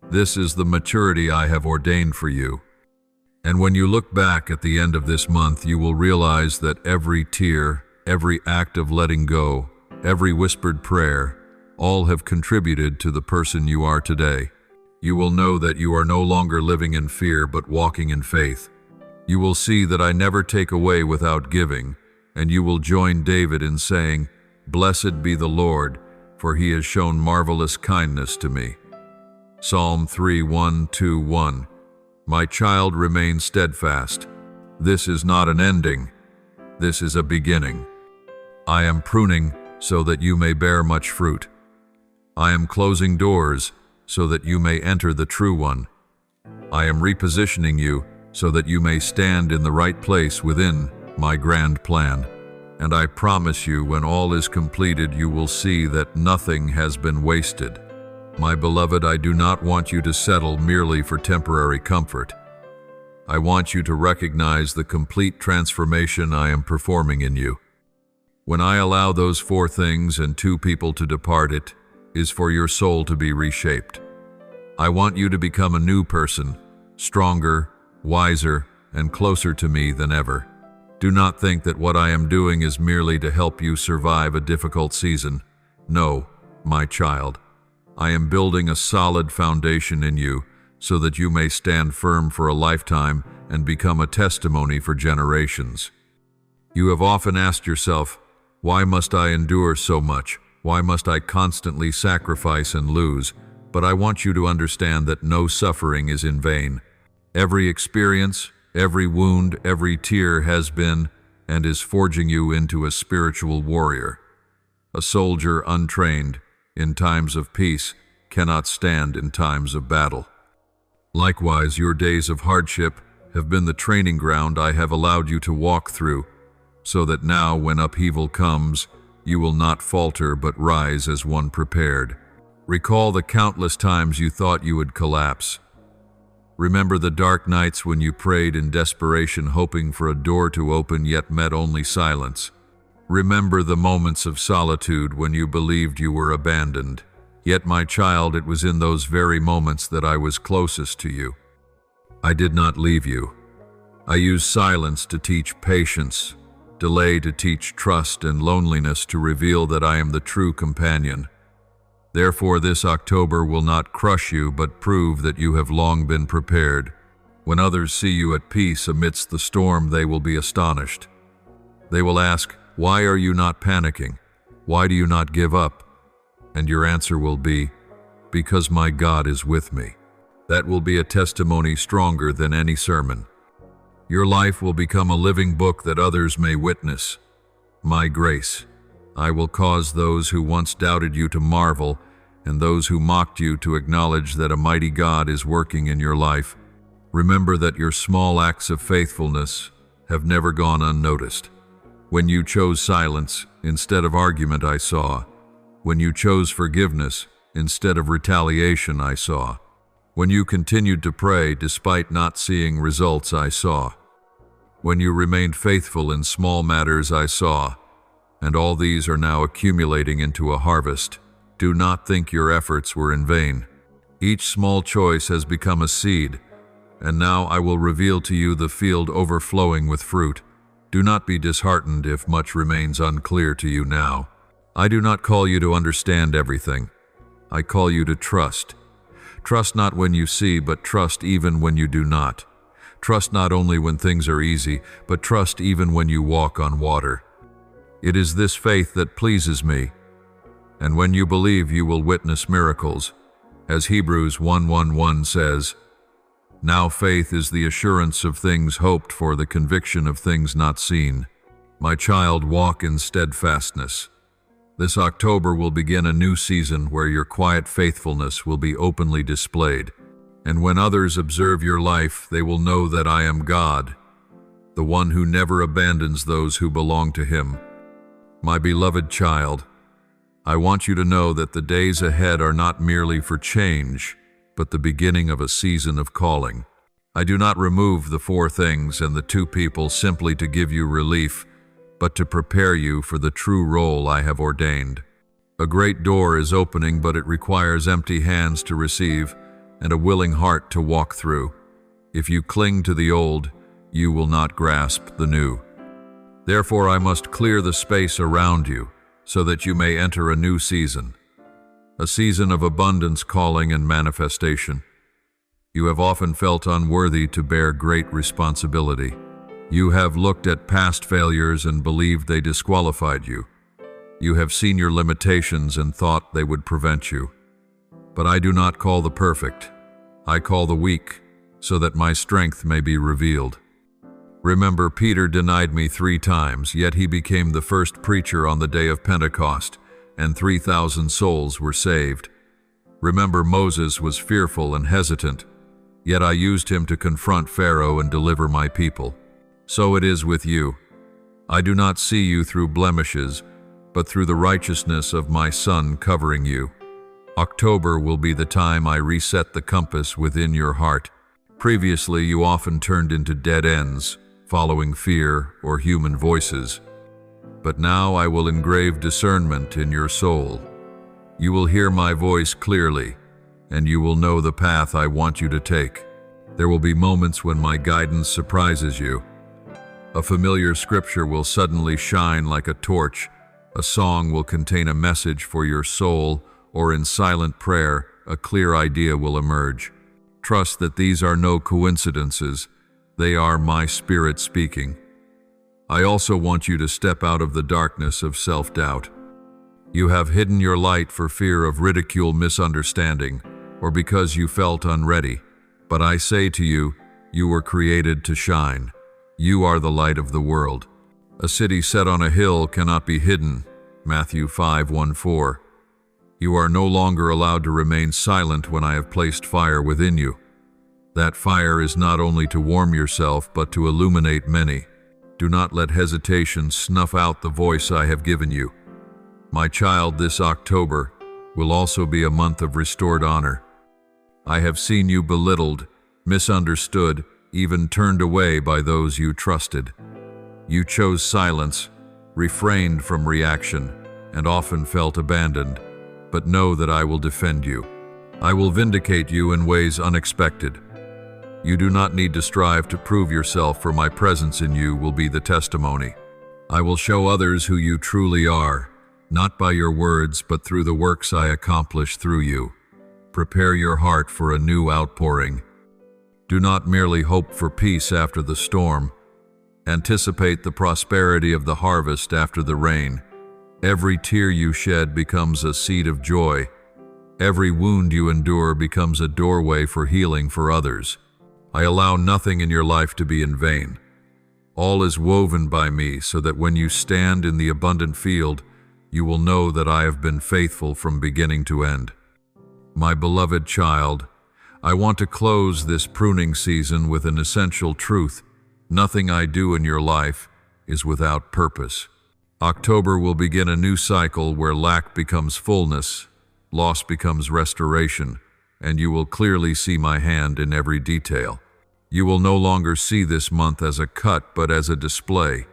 This is the maturity I have ordained for you. And when you look back at the end of this month, you will realize that every tear, every act of letting go, every whispered prayer, all have contributed to the person you are today. You will know that you are no longer living in fear, but walking in faith. You will see that I never take away without giving, and you will join David in saying, Blessed be the Lord, for he has shown marvelous kindness to me. Psalm 3:1-1. My child, remain steadfast. This is not an ending. This is a beginning. I am pruning so that you may bear much fruit. I am closing doors so that you may enter the true one. I am repositioning you so that you may stand in the right place within my grand plan. And I promise you, when all is completed, you will see that nothing has been wasted. My beloved, I do not want you to settle merely for temporary comfort. I want you to recognize the complete transformation I am performing in you. When I allow those 4 things and 2 people to depart, it is for your soul to be reshaped. I want you to become a new person, stronger, wiser, and closer to me than ever. Do not think that what I am doing is merely to help you survive a difficult season. No, my child. I am building a solid foundation in you so that you may stand firm for a lifetime and become a testimony for generations. You have often asked yourself, why must I endure so much? Why must I constantly sacrifice and lose? But I want you to understand that no suffering is in vain. Every experience, every wound, every tear has been and is forging you into a spiritual warrior. A soldier untrained in times of peace cannot stand in times of battle. Likewise, your days of hardship have been the training ground I have allowed you to walk through, so that now, when upheaval comes, you will not falter but rise as one prepared. Recall the countless times you thought you would collapse. Remember the dark nights when you prayed in desperation, hoping for a door to open, yet met only silence. Remember the moments of solitude when you believed you were abandoned. Yet, my child, it was in those very moments that I was closest to you. I did not leave you. I used silence to teach patience, delay to teach trust, and loneliness to reveal that I am the true companion. Therefore, this October will not crush you, but prove that you have long been prepared. When others see you at peace amidst the storm, they will be astonished. They will ask, "Why are you not panicking? Why do you not give up?" And your answer will be, "Because my God is with me." That will be a testimony stronger than any sermon. Your life will become a living book that others may witness. My grace. I will cause those who once doubted you to marvel, and those who mocked you to acknowledge that a mighty God is working in your life. Remember that your small acts of faithfulness have never gone unnoticed. When you chose silence instead of argument, I saw. When you chose forgiveness instead of retaliation, I saw. When you continued to pray despite not seeing results, I saw. When you remained faithful in small matters, I saw. And all these are now accumulating into a harvest. Do not think your efforts were in vain. Each small choice has become a seed, and now I will reveal to you the field overflowing with fruit. Do not be disheartened if much remains unclear to you now. I do not call you to understand everything. I call you to trust. Trust not when you see, but trust even when you do not. Trust not only when things are easy, but trust even when you walk on water. It is this faith that pleases me, and when you believe, you will witness miracles. As Hebrews 1:1 says, "Now faith is the assurance of things hoped for, the conviction of things not seen." My child, walk in steadfastness. This October will begin a new season where your quiet faithfulness will be openly displayed. And when others observe your life, they will know that I am God, the one who never abandons those who belong to Him. My beloved child, I want you to know that the days ahead are not merely for change, but the beginning of a season of calling. I do not remove the 4 things and the 2 people simply to give you relief, but to prepare you for the true role I have ordained. A great door is opening, but it requires empty hands to receive and a willing heart to walk through. If you cling to the old, you will not grasp the new. Therefore, I must clear the space around you so that you may enter a new season, a season of abundance, calling, and manifestation. You have often felt unworthy to bear great responsibility. You have looked at past failures and believed they disqualified you. You have seen your limitations and thought they would prevent you. But I do not call the perfect. I call the weak, so that my strength may be revealed. Remember, Peter denied me 3 times, yet he became the first preacher on the day of Pentecost, and 3,000 souls were saved. Remember, Moses was fearful and hesitant, yet I used him to confront Pharaoh and deliver my people. So it is with you. I do not see you through blemishes, but through the righteousness of my Son covering you. October will be the time I reset the compass within your heart. Previously, you often turned into dead ends, following fear or human voices. But now I will engrave discernment in your soul. You will hear my voice clearly, and you will know the path I want you to take. There will be moments when my guidance surprises you. A familiar scripture will suddenly shine like a torch. A song will contain a message for your soul, or in silent prayer, a clear idea will emerge. Trust that these are no coincidences. They are my Spirit speaking. I also want you to step out of the darkness of self-doubt. You have hidden your light for fear of ridicule, misunderstanding, or because you felt unready. But I say to you, you were created to shine. You are the light of the world. A city set on a hill cannot be hidden. Matthew 5:14. You are no longer allowed to remain silent when I have placed fire within you. That fire is not only to warm yourself, but to illuminate many. Do not let hesitation snuff out the voice I have given you. My child, this October will also be a month of restored honor. I have seen you belittled, misunderstood, even turned away by those you trusted. You chose silence, refrained from reaction, and often felt abandoned. But know that I will defend you. I will vindicate you in ways unexpected. You do not need to strive to prove yourself, for my presence in you will be the testimony. I will show others who you truly are, not by your words, but through the works I accomplish through you. Prepare your heart for a new outpouring. Do not merely hope for peace after the storm. Anticipate the prosperity of the harvest after the rain. Every tear you shed becomes a seed of joy. Every wound you endure becomes a doorway for healing for others. I allow nothing in your life to be in vain. All is woven by me, so that when you stand in the abundant field, you will know that I have been faithful from beginning to end. My beloved child, I want to close this pruning season with an essential truth. Nothing I do in your life is without purpose. October will begin a new cycle where lack becomes fullness, loss becomes restoration, and you will clearly see my hand in every detail. You will no longer see this month as a cut, but as a display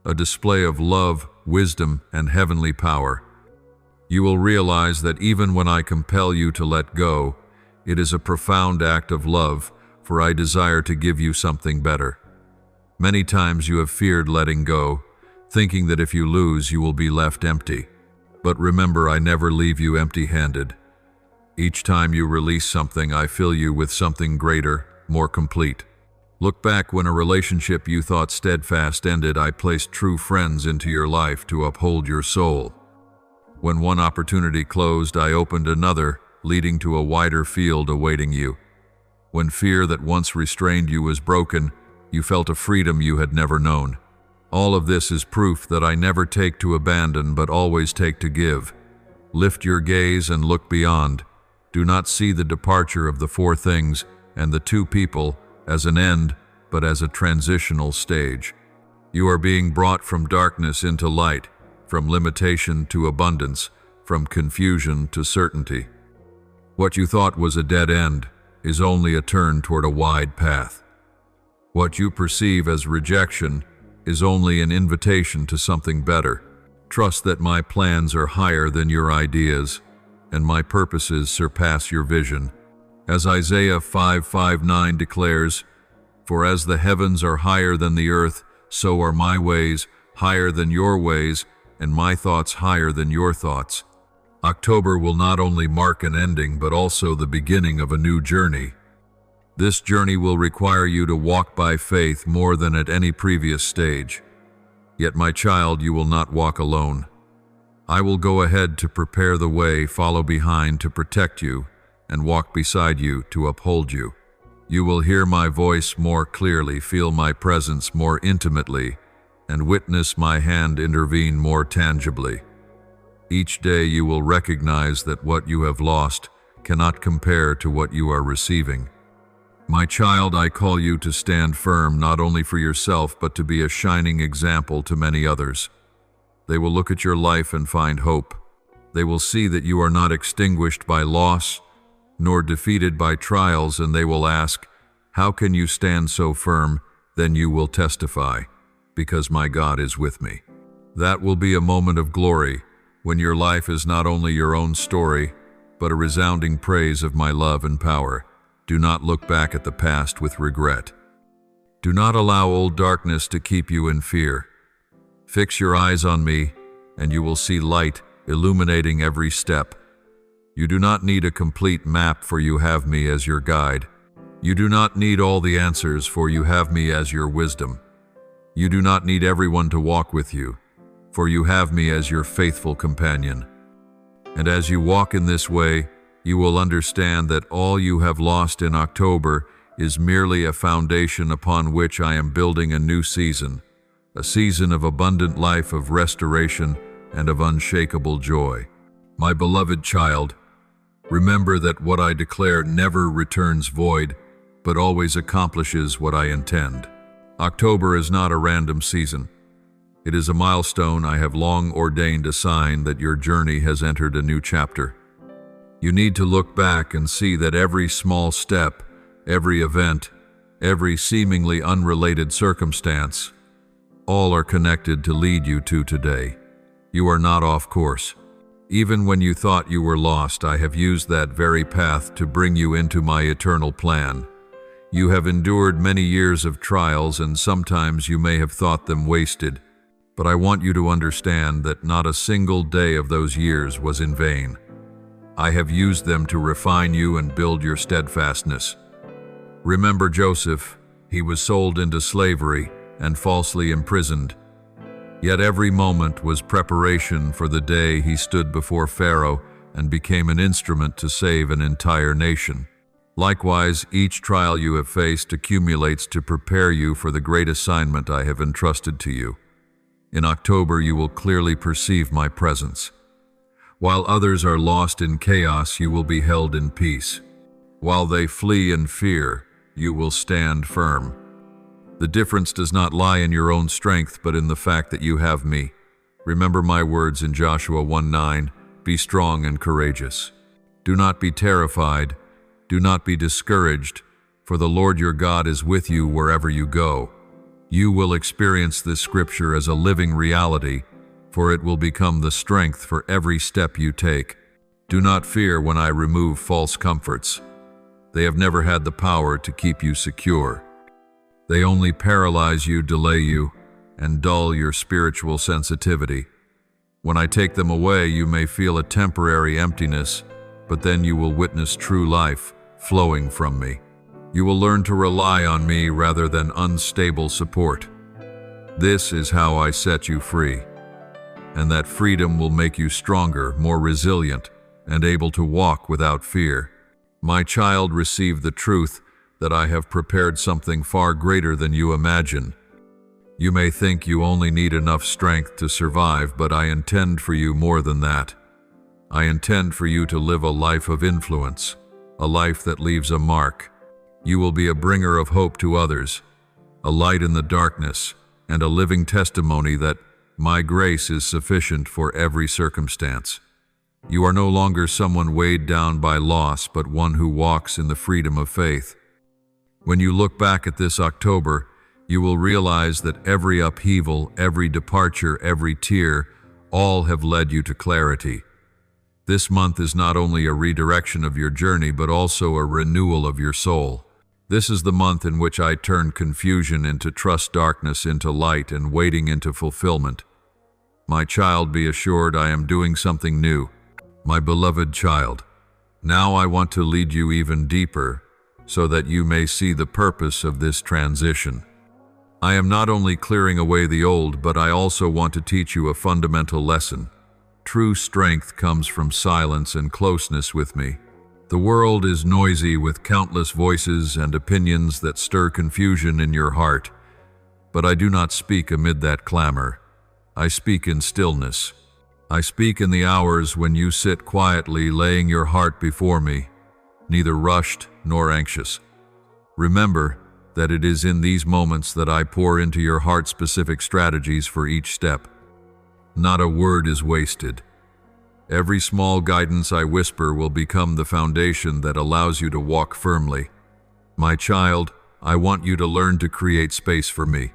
of love, wisdom, and heavenly power. You will realize that even when I compel you to let go, it is a profound act of love, for I desire to give you something better. Many times you have feared letting go, thinking that if you lose, you will be left empty. But remember, I never leave you empty-handed. Each time you release something, I fill you with something greater, more complete. Look back when a relationship you thought steadfast ended. I placed true friends into your life to uphold your soul. When one opportunity closed, I opened another, leading to a wider field awaiting you. When fear that once restrained you was broken, you felt a freedom you had never known. All of this is proof that I never take to abandon, but always take to give. Lift your gaze and look beyond. Do not see the departure of the four things and the two people as an end, but as a transitional stage. You are being brought from darkness into light, from limitation to abundance, from confusion to certainty. What you thought was a dead end is only a turn toward a wide path. What you perceive as rejection is only an invitation to something better. Trust that my plans are higher than your ideas, and my purposes surpass your vision. As Isaiah 5:9 declares, "For as the heavens are higher than the earth, so are my ways higher than your ways, and my thoughts higher than your thoughts." October will not only mark an ending, but also the beginning of a new journey. This journey will require you to walk by faith more than at any previous stage. Yet, my child, you will not walk alone. I will go ahead to prepare the way, follow behind to protect you, and walk beside you to uphold you. You will hear my voice more clearly, feel my presence more intimately, and witness my hand intervene more tangibly. Each day you will recognize that what you have lost cannot compare to what you are receiving. My child, I call you to stand firm, not only for yourself, but to be a shining example to many others. They will look at your life and find hope. They will see that you are not extinguished by loss, nor defeated by trials, and they will ask, "How can you stand so firm?" Then you will testify, "Because my God is with me." That will be a moment of glory, when your life is not only your own story, but a resounding praise of my love and power. Do not look back at the past with regret. Do not allow old darkness to keep you in fear. Fix your eyes on me, and you will see light illuminating every step. You do not need a complete map, for you have me as your guide. You do not need all the answers, for you have me as your wisdom. You do not need everyone to walk with you, for you have me as your faithful companion. And as you walk in this way, you will understand that all you have lost in October is merely a foundation upon which I am building a new season, a season of abundant life, of restoration, and of unshakable joy. My beloved child, remember that what I declare never returns void, but always accomplishes what I intend. October is not a random season. It is a milestone I have long ordained, a sign that your journey has entered a new chapter. You need to look back and see that every small step, every event, every seemingly unrelated circumstance, all are connected to lead you to today. You are not off course. Even when you thought you were lost, I have used that very path to bring you into my eternal plan. You have endured many years of trials, and sometimes you may have thought them wasted. But I want you to understand that not a single day of those years was in vain. I have used them to refine you and build your steadfastness. Remember Joseph. He was sold into slavery and falsely imprisoned. Yet every moment was preparation for the day he stood before Pharaoh and became an instrument to save an entire nation. Likewise, each trial you have faced accumulates to prepare you for the great assignment I have entrusted to you. In October, you will clearly perceive my presence. While others are lost in chaos, you will be held in peace. While they flee in fear, you will stand firm. The difference does not lie in your own strength, but in the fact that you have me. Remember my words in Joshua 1:9, be strong and courageous. Do not be terrified, do not be discouraged, for the Lord your God is with you wherever you go. You will experience this scripture as a living reality, for it will become the strength for every step you take. Do not fear when I remove false comforts. They have never had the power to keep you secure. They only paralyze you, delay you, and dull your spiritual sensitivity. When I take them away, you may feel a temporary emptiness, but then you will witness true life flowing from me. You will learn to rely on me rather than unstable support. This is how I set you free, and that freedom will make you stronger, more resilient, and able to walk without fear. My child, receive the truth that I have prepared something far greater than you imagine. You may think you only need enough strength to survive, but I intend for you more than that. I intend for you to live a life of influence, a life that leaves a mark. You will be a bringer of hope to others, a light in the darkness, and a living testimony that my grace is sufficient for every circumstance. You are no longer someone weighed down by loss, but one who walks in the freedom of faith. When you look back at this October, you will realize that every upheaval, every departure, every tear, all have led you to clarity. This month is not only a redirection of your journey, but also a renewal of your soul. This is the month in which I turn confusion into trust, darkness into light, and waiting into fulfillment. My child, be assured I am doing something new. My beloved child, now I want to lead you even deeper so that you may see the purpose of this transition. I am not only clearing away the old, but I also want to teach you a fundamental lesson. True strength comes from silence and closeness with me. The world is noisy with countless voices and opinions that stir confusion in your heart. But I do not speak amid that clamor. I speak in stillness. I speak in the hours when you sit quietly, laying your heart before me, neither rushed nor anxious. Remember that it is in these moments that I pour into your heart specific strategies for each step. Not a word is wasted. Every small guidance I whisper will become the foundation that allows you to walk firmly. My child, I want you to learn to create space for me.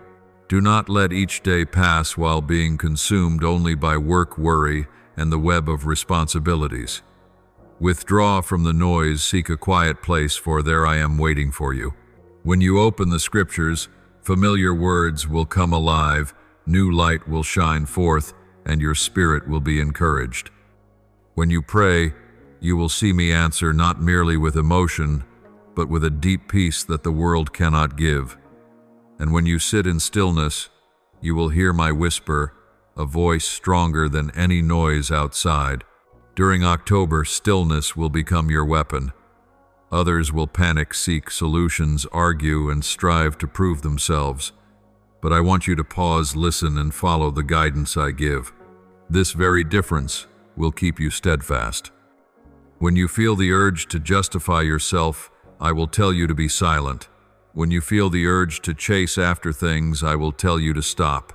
Do not let each day pass while being consumed only by work, worry, and the web of responsibilities. Withdraw from the noise, seek a quiet place, for there I am waiting for you. When you open the scriptures, familiar words will come alive, new light will shine forth, and your spirit will be encouraged. When you pray, you will see me answer not merely with emotion, but with a deep peace that the world cannot give. And when you sit in stillness, you will hear my whisper, a voice stronger than any noise outside. During October, stillness will become your weapon. Others will panic, seek solutions, argue, and strive to prove themselves. But I want you to pause, listen, and follow the guidance I give. This very difference will keep you steadfast. When you feel the urge to justify yourself, I will tell you to be silent. When you feel the urge to chase after things, I will tell you to stop.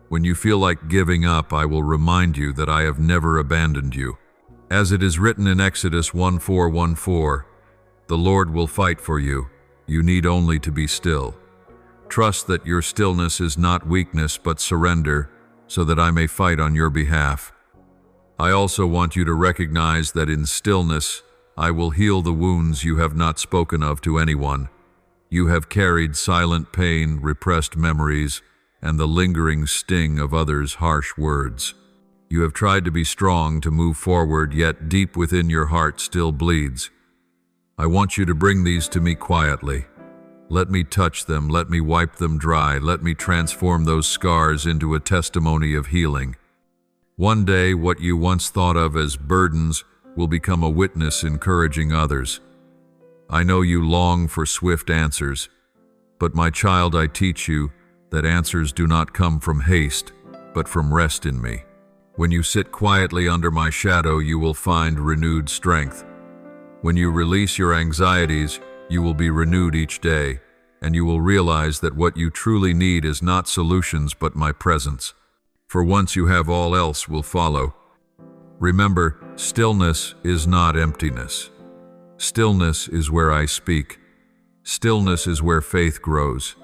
When you feel like giving up, I will remind you that I have never abandoned you. As it is written in Exodus 14:14, the Lord will fight for you. You need only to be still. Trust that your stillness is not weakness but surrender, so that I may fight on your behalf. I also want you to recognize that in stillness, I will heal the wounds you have not spoken of to anyone. You have carried silent pain, repressed memories, and the lingering sting of others' harsh words. You have tried to be strong to move forward, yet deep within your heart still bleeds. I want you to bring these to me quietly. Let me touch them, let me wipe them dry, let me transform those scars into a testimony of healing. One day, what you once thought of as burdens will become a witness encouraging others. I know you long for swift answers, but my child, I teach you that answers do not come from haste, but from rest in me. When you sit quietly under my shadow, you will find renewed strength. When you release your anxieties, you will be renewed each day, and you will realize that what you truly need is not solutions but my presence. For once you have, all else will follow. Remember, stillness is not emptiness. Stillness is where I speak. Stillness is where faith grows.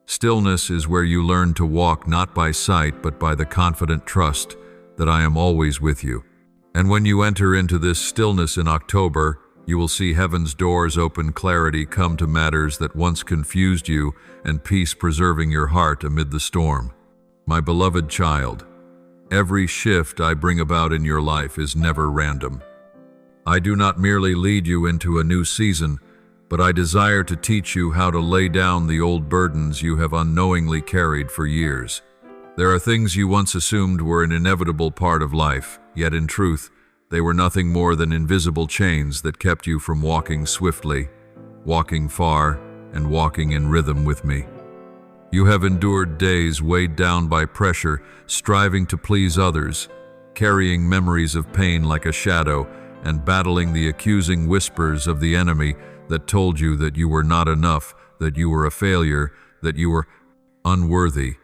Stillness is where you learn to walk not by sight but by the confident trust that I am always with you. And when you enter into this stillness in October, you will see heaven's doors open, clarity come to matters that once confused you, and peace preserving your heart amid the storm. My beloved child, every shift I bring about in your life is never random. I do not merely lead you into a new season, but I desire to teach you how to lay down the old burdens you have unknowingly carried for years. There are things you once assumed were an inevitable part of life, yet in truth, they were nothing more than invisible chains that kept you from walking swiftly, walking far, and walking in rhythm with me. You have endured days weighed down by pressure, striving to please others, carrying memories of pain like a shadow, and battling the accusing whispers of the enemy that told you that you were not enough, that you were a failure, that you were unworthy.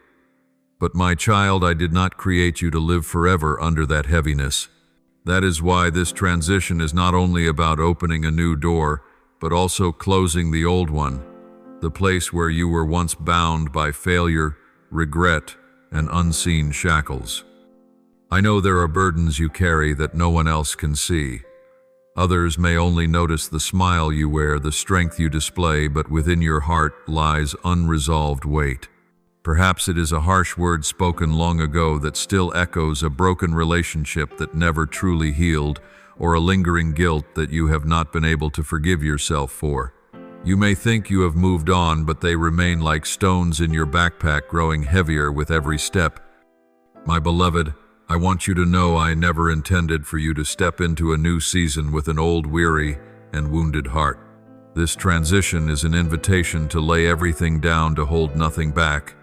But my child, I did not create you to live forever under that heaviness. That is why this transition is not only about opening a new door, but also closing the old one, the place where you were once bound by failure, regret, and unseen shackles. I know there are burdens you carry that no one else can see. Others may only notice the smile you wear, the strength you display, but within your heart lies unresolved weight. Perhaps it is a harsh word spoken long ago that still echoes, a broken relationship that never truly healed, or a lingering guilt that you have not been able to forgive yourself for. You may think you have moved on, but they remain like stones in your backpack, growing heavier with every step. My beloved, I want you to know I never intended for you to step into a new season with an old, weary, and wounded heart. This transition is an invitation to lay everything down, to hold nothing back,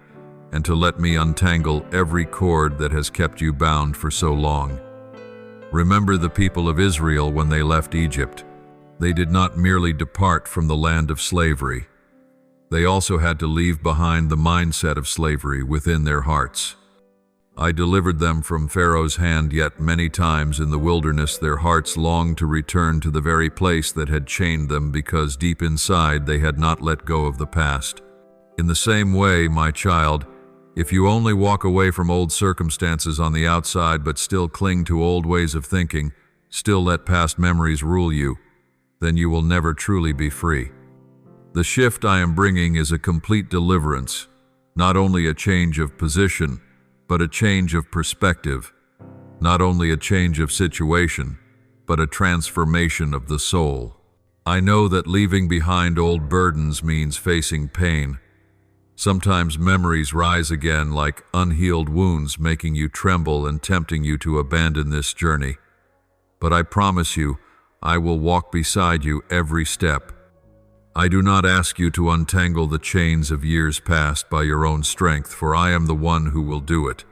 and to let me untangle every cord that has kept you bound for so long. Remember the people of Israel when they left Egypt. They did not merely depart from the land of slavery. They also had to leave behind the mindset of slavery within their hearts. I delivered them from Pharaoh's hand, yet many times in the wilderness their hearts longed to return to the very place that had chained them, because deep inside they had not let go of the past. In the same way, my child, if you only walk away from old circumstances on the outside but still cling to old ways of thinking, still let past memories rule you, then you will never truly be free. The shift I am bringing is a complete deliverance, not only a change of position, but a change of perspective, not only a change of situation, but a transformation of the soul. I know that leaving behind old burdens means facing pain. Sometimes memories rise again like unhealed wounds, making you tremble and tempting you to abandon this journey. But I promise you, I will walk beside you every step. I do not ask you to untangle the chains of years past by your own strength, for I am the one who will do it.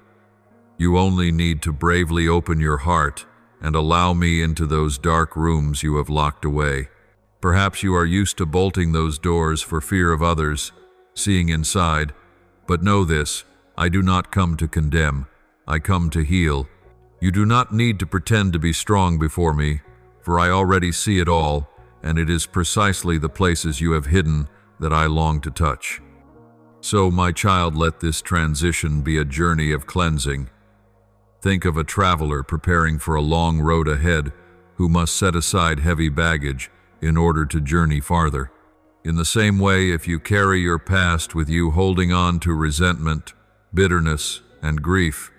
You only need to bravely open your heart and allow me into those dark rooms you have locked away. Perhaps you are used to bolting those doors for fear of others seeing inside, but know this, I do not come to condemn, I come to heal. You do not need to pretend to be strong before me, for I already see it all, and it is precisely the places you have hidden that I long to touch. So, my child, let this transition be a journey of cleansing. Think of a traveler preparing for a long road ahead who must set aside heavy baggage in order to journey farther. In the same way, if you carry your past with you holding on to resentment, bitterness, and grief,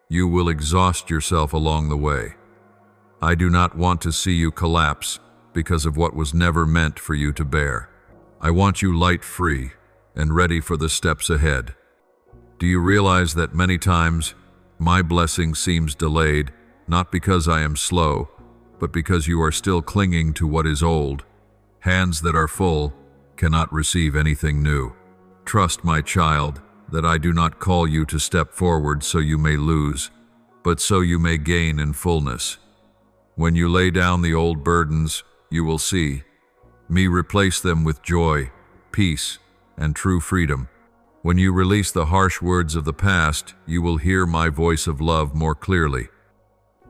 you will exhaust yourself along the way. I do not want to see you collapse because of what was never meant for you to bear. I want you light-free and ready for the steps ahead. Do you realize that many times my blessing seems delayed, not because I am slow, but because you are still clinging to what is old? Hands that are full cannot receive anything new. Trust, my child, that I do not call you to step forward so you may lose, but so you may gain in fullness. When you lay down the old burdens, you will see me replace them with joy, peace, and true freedom. When you release the harsh words of the past, you will hear my voice of love more clearly.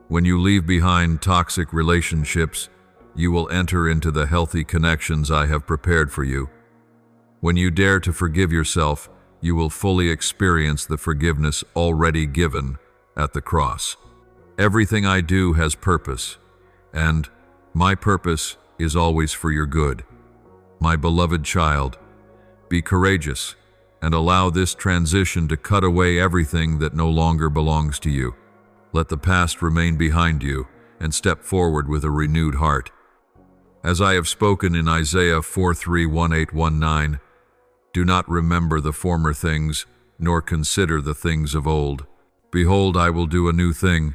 When you leave behind toxic relationships, you will enter into the healthy connections I have prepared for you. When you dare to forgive yourself, you will fully experience the forgiveness already given at the cross. Everything I do has purpose, and my purpose is always for your good. My beloved child, be courageous and allow this transition to cut away everything that no longer belongs to you. Let the past remain behind you and step forward with a renewed heart. As I have spoken in Isaiah 43:18-19, do not remember the former things, nor consider the things of old. Behold, I will do a new thing.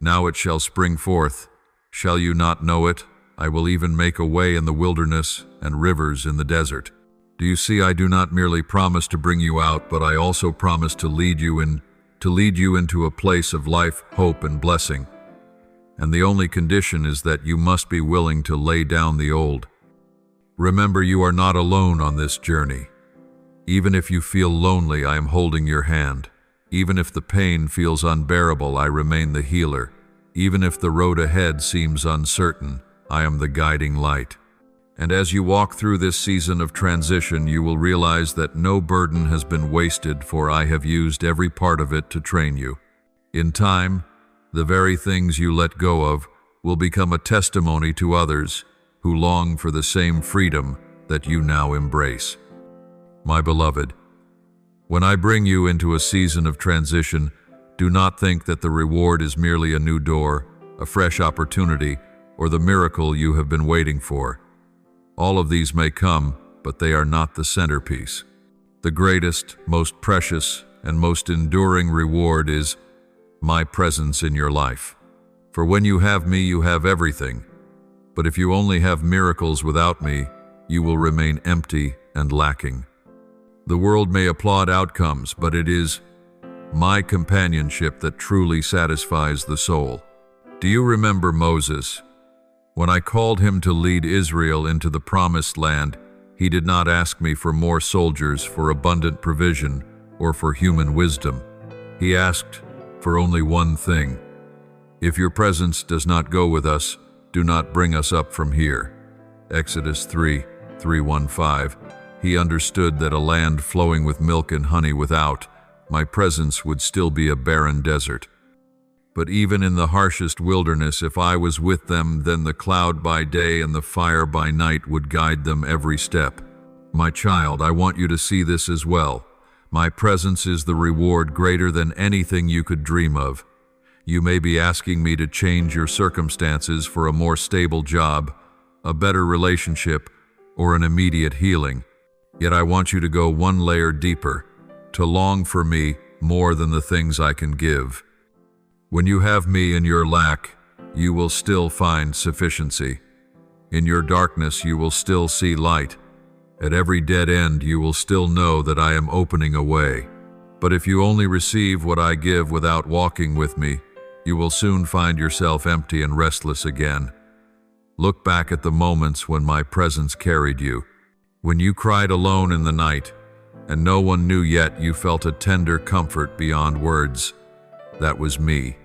Now it shall spring forth. Shall you not know it? I will even make a way in the wilderness and rivers in the desert. Do you see, I do not merely promise to bring you out, but I also promise to lead you into a place of life, hope, and blessing. And the only condition is that you must be willing to lay down the old. Remember, you are not alone on this journey. Even if you feel lonely, I am holding your hand. Even if the pain feels unbearable, I remain the healer. Even if the road ahead seems uncertain, I am the guiding light. And as you walk through this season of transition, you will realize that no burden has been wasted, for I have used every part of it to train you. In time, the very things you let go of will become a testimony to others who long for the same freedom that you now embrace. My beloved, when I bring you into a season of transition, do not think that the reward is merely a new door, a fresh opportunity, or the miracle you have been waiting for. All of these may come, but they are not the centerpiece. The greatest, most precious, and most enduring reward is my presence in your life. For when you have me, you have everything. But if you only have miracles without me, you will remain empty and lacking. The world may applaud outcomes, but it is my companionship that truly satisfies the soul. Do you remember Moses? When I called him to lead Israel into the promised land, he did not ask me for more soldiers, for abundant provision, or for human wisdom. He asked for only one thing. If your presence does not go with us, do not bring us up from here. Exodus 3:3-1-5. He understood that a land flowing with milk and honey without my presence would still be a barren desert. But even in the harshest wilderness, if I was with them, then the cloud by day and the fire by night would guide them every step. My child, I want you to see this as well. My presence is the reward greater than anything you could dream of. You may be asking me to change your circumstances for a more stable job, a better relationship, or an immediate healing. Yet I want you to go one layer deeper, to long for me more than the things I can give. When you have me in your lack, you will still find sufficiency. In your darkness, you will still see light. At every dead end, you will still know that I am opening a way. But if you only receive what I give without walking with me, you will soon find yourself empty and restless again. Look back at the moments when my presence carried you. When you cried alone in the night, and no one knew yet you felt a tender comfort beyond words. That was me.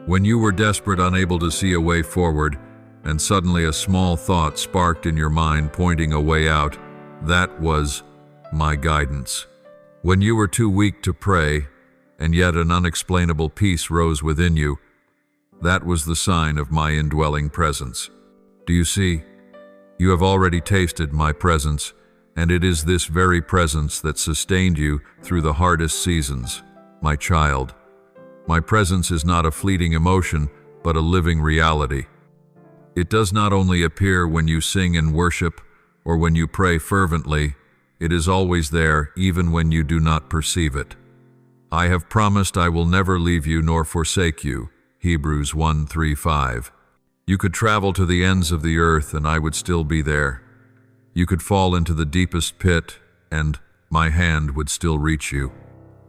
When you were desperate, unable to see a way forward, and suddenly a small thought sparked in your mind pointing a way out, that was my guidance. When you were too weak to pray, and yet an unexplainable peace rose within you, that was the sign of my indwelling presence. Do you see? You have already tasted my presence, and it is this very presence that sustained you through the hardest seasons, my child. My presence is not a fleeting emotion, but a living reality. It does not only appear when you sing and worship, or when you pray fervently, it is always there, even when you do not perceive it. I have promised I will never leave you nor forsake you. Hebrews 1:3-5. You could travel to the ends of the earth and I would still be there. You could fall into the deepest pit and my hand would still reach you.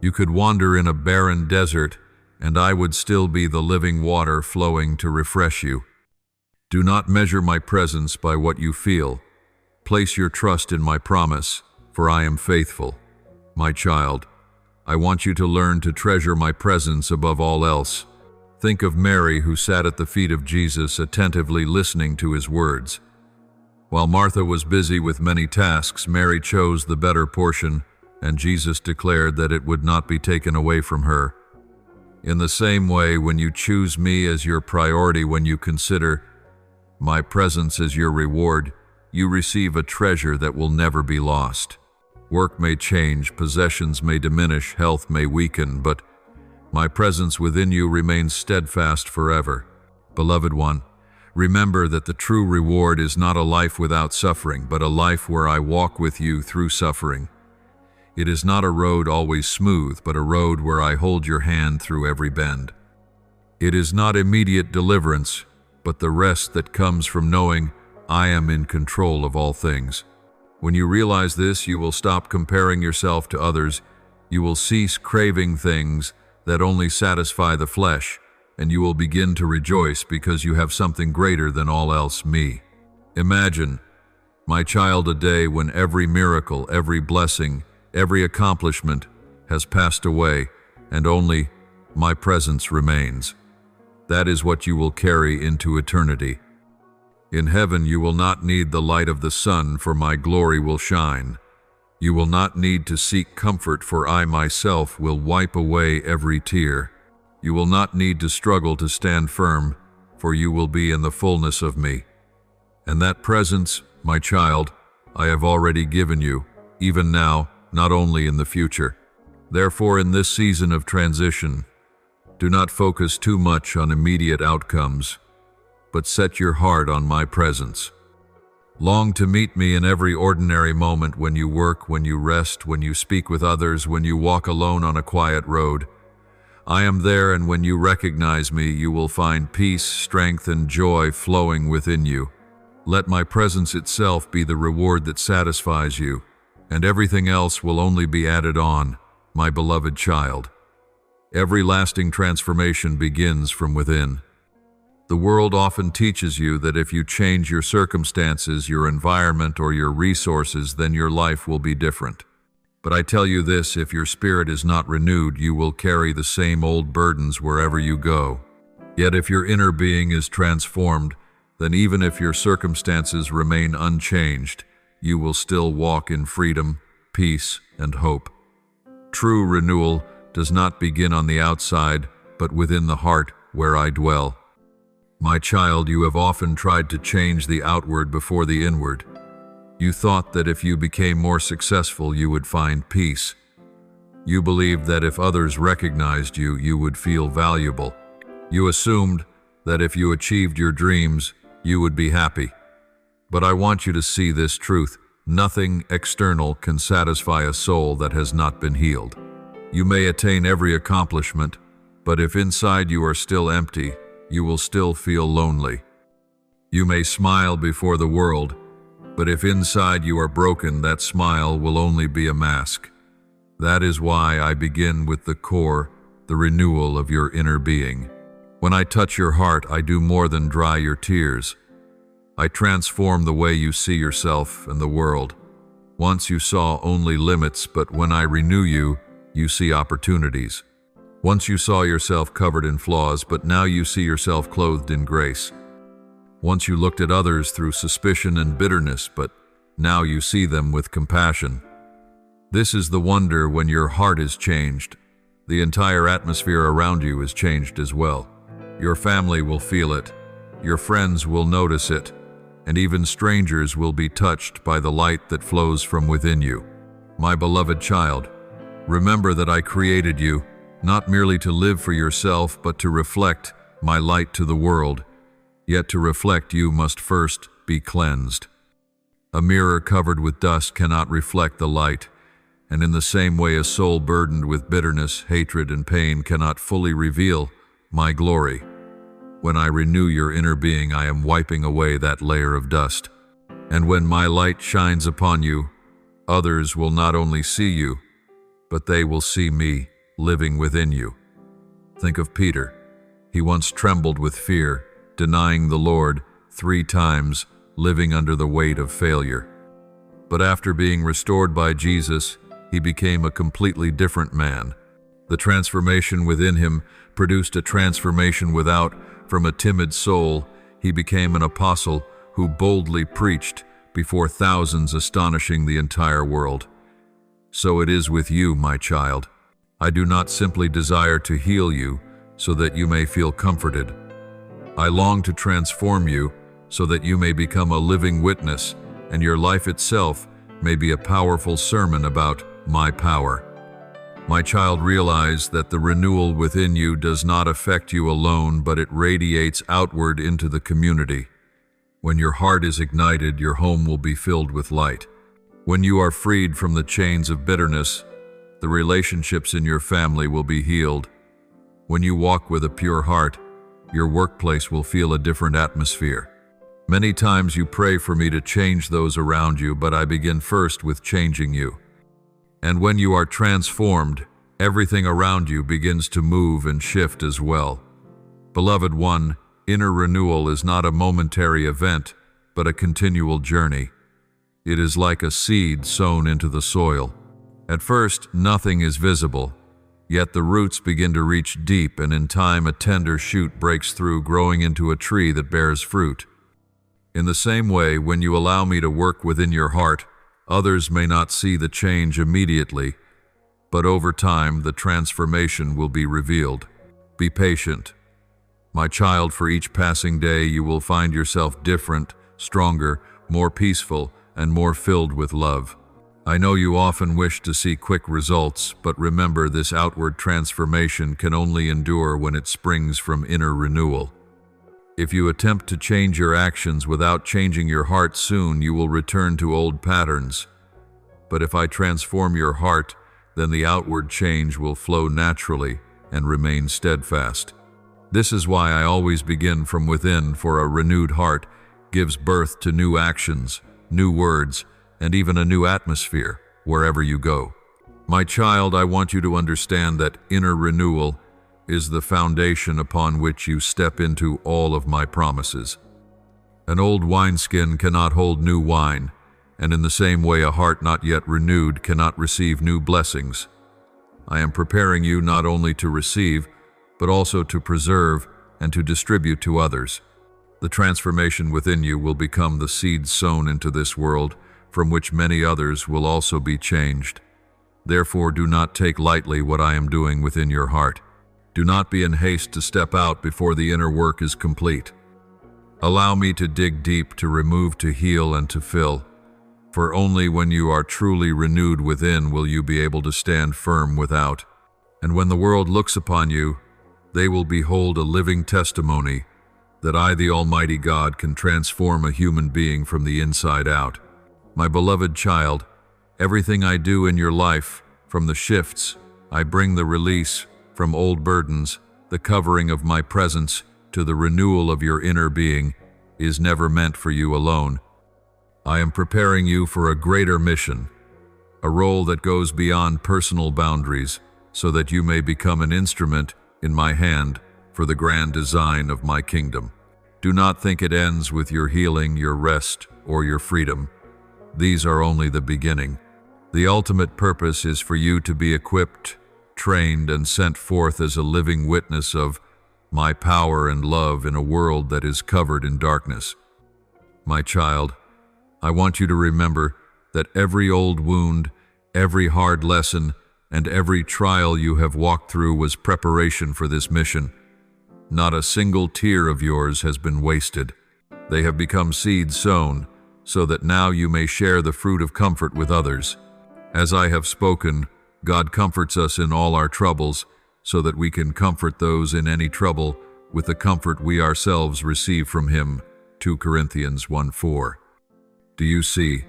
You could wander in a barren desert and I would still be the living water flowing to refresh you. Do not measure my presence by what you feel. Place your trust in my promise, for I am faithful. My child, I want you to learn to treasure my presence above all else. Think of Mary, who sat at the feet of Jesus, attentively listening to his words. While Martha was busy with many tasks, Mary chose the better portion, and Jesus declared that it would not be taken away from her. In the same way, when you choose me as your priority, when you consider my presence as your reward, you receive a treasure that will never be lost. Work may change, possessions may diminish, health may weaken, but my presence within you remains steadfast forever. Beloved one, remember that the true reward is not a life without suffering, but a life where I walk with you through suffering. It is not a road always smooth, but a road where I hold your hand through every bend. It is not immediate deliverance, but the rest that comes from knowing I am in control of all things. When you realize this, you will stop comparing yourself to others. You will cease craving things that only satisfy the flesh, and you will begin to rejoice because you have something greater than all else, me. Imagine, my child, a day when every miracle, every blessing, every accomplishment has passed away, and only my presence remains. That is what you will carry into eternity. In heaven you will not need the light of the sun, for my glory will shine. You will not need to seek comfort, for I myself will wipe away every tear. You will not need to struggle to stand firm, for you will be in the fullness of me. And that presence, my child, I have already given you, even now, not only in the future. Therefore, in this season of transition, do not focus too much on immediate outcomes, but set your heart on my presence. Long to meet me in every ordinary moment, when you work, when you rest, when you speak with others, when you walk alone on a quiet road. I am there, and when you recognize me, you will find peace, strength, and joy flowing within you. Let my presence itself be the reward that satisfies you, and everything else will only be added on, my beloved child. Every lasting transformation begins from within. The world often teaches you that if you change your circumstances, your environment, or your resources, then your life will be different. But I tell you this, if your spirit is not renewed, you will carry the same old burdens wherever you go. Yet if your inner being is transformed, then even if your circumstances remain unchanged, you will still walk in freedom, peace, and hope. True renewal does not begin on the outside, but within the heart where I dwell. My child, you have often tried to change the outward before the inward. You thought that if you became more successful, you would find peace. You believed that if others recognized you, you would feel valuable. You assumed that if you achieved your dreams, you would be happy. But I want you to see this truth. Nothing external can satisfy a soul that has not been healed. You may attain every accomplishment, but if inside you are still empty, you will still feel lonely. You may smile before the world, but if inside you are broken, that smile will only be a mask. That is why I begin with the core, the renewal of your inner being. When I touch your heart, I do more than dry your tears. I transform the way you see yourself and the world. Once you saw only limits, but when I renew you, you see opportunities. Once you saw yourself covered in flaws, but now you see yourself clothed in grace. Once you looked at others through suspicion and bitterness, but now you see them with compassion. This is the wonder when your heart is changed. The entire atmosphere around you is changed as well. Your family will feel it, your friends will notice it, and even strangers will be touched by the light that flows from within you. My beloved child, remember that I created you, not merely to live for yourself, but to reflect my light to the world. Yet to reflect, you must first be cleansed. A mirror covered with dust cannot reflect the light, and in the same way a soul burdened with bitterness, hatred, and pain cannot fully reveal my glory. When I renew your inner being, I am wiping away that layer of dust. And when my light shines upon you, others will not only see you, but they will see me living within you. Think of Peter. He once trembled with fear, denying the Lord 3 times, living under the weight of failure. But after being restored by Jesus, he became a completely different man. The transformation within him produced a transformation without. From a timid soul, he became an apostle who boldly preached before thousands, astonishing the entire world. So it is with you, my child. I do not simply desire to heal you so that you may feel comforted. I long to transform you so that you may become a living witness and your life itself may be a powerful sermon about my power. My child, realize that the renewal within you does not affect you alone, but it radiates outward into the community. When your heart is ignited, your home will be filled with light. When you are freed from the chains of bitterness, the relationships in your family will be healed. When you walk with a pure heart, your workplace will feel a different atmosphere. Many times you pray for me to change those around you, but I begin first with changing you. And when you are transformed, everything around you begins to move and shift as well. Beloved one, inner renewal is not a momentary event, but a continual journey. It is like a seed sown into the soil. At first, nothing is visible, yet the roots begin to reach deep, and in time a tender shoot breaks through, growing into a tree that bears fruit. In the same way, when you allow me to work within your heart, others may not see the change immediately, but over time the transformation will be revealed. Be patient. My child, for each passing day you will find yourself different, stronger, more peaceful, and more filled with love. I know you often wish to see quick results, but remember, this outward transformation can only endure when it springs from inner renewal. If you attempt to change your actions without changing your heart, soon you will return to old patterns. But if I transform your heart, then the outward change will flow naturally and remain steadfast. This is why I always begin from within, for a renewed heart gives birth to new actions, new words, and even a new atmosphere wherever you go. My child, I want you to understand that inner renewal is the foundation upon which you step into all of my promises. An old wineskin cannot hold new wine, and in the same way a heart not yet renewed cannot receive new blessings. I am preparing you not only to receive, but also to preserve and to distribute to others. The transformation within you will become the seed sown into this world, from which many others will also be changed. Therefore, do not take lightly what I am doing within your heart. Do not be in haste to step out before the inner work is complete. Allow me to dig deep, to remove, to heal, and to fill. For only when you are truly renewed within will you be able to stand firm without. And when the world looks upon you, they will behold a living testimony that I, the Almighty God, can transform a human being from the inside out. My beloved child, everything I do in your life, from the shifts I bring, the release from old burdens, the covering of my presence, to the renewal of your inner being, is never meant for you alone. I am preparing you for a greater mission, a role that goes beyond personal boundaries, so that you may become an instrument in my hand for the grand design of my kingdom. Do not think it ends with your healing, your rest, or your freedom. These are only the beginning. The ultimate purpose is for you to be equipped, trained, and sent forth as a living witness of my power and love in a world that is covered in darkness. My child, I want you to remember that every old wound, every hard lesson, and every trial you have walked through was preparation for this mission. Not a single tear of yours has been wasted. They have become seeds sown, so that now you may share the fruit of comfort with others. As I have spoken, God comforts us in all our troubles, so that we can comfort those in any trouble with the comfort we ourselves receive from Him. 2 Corinthians 1:4. Do you see?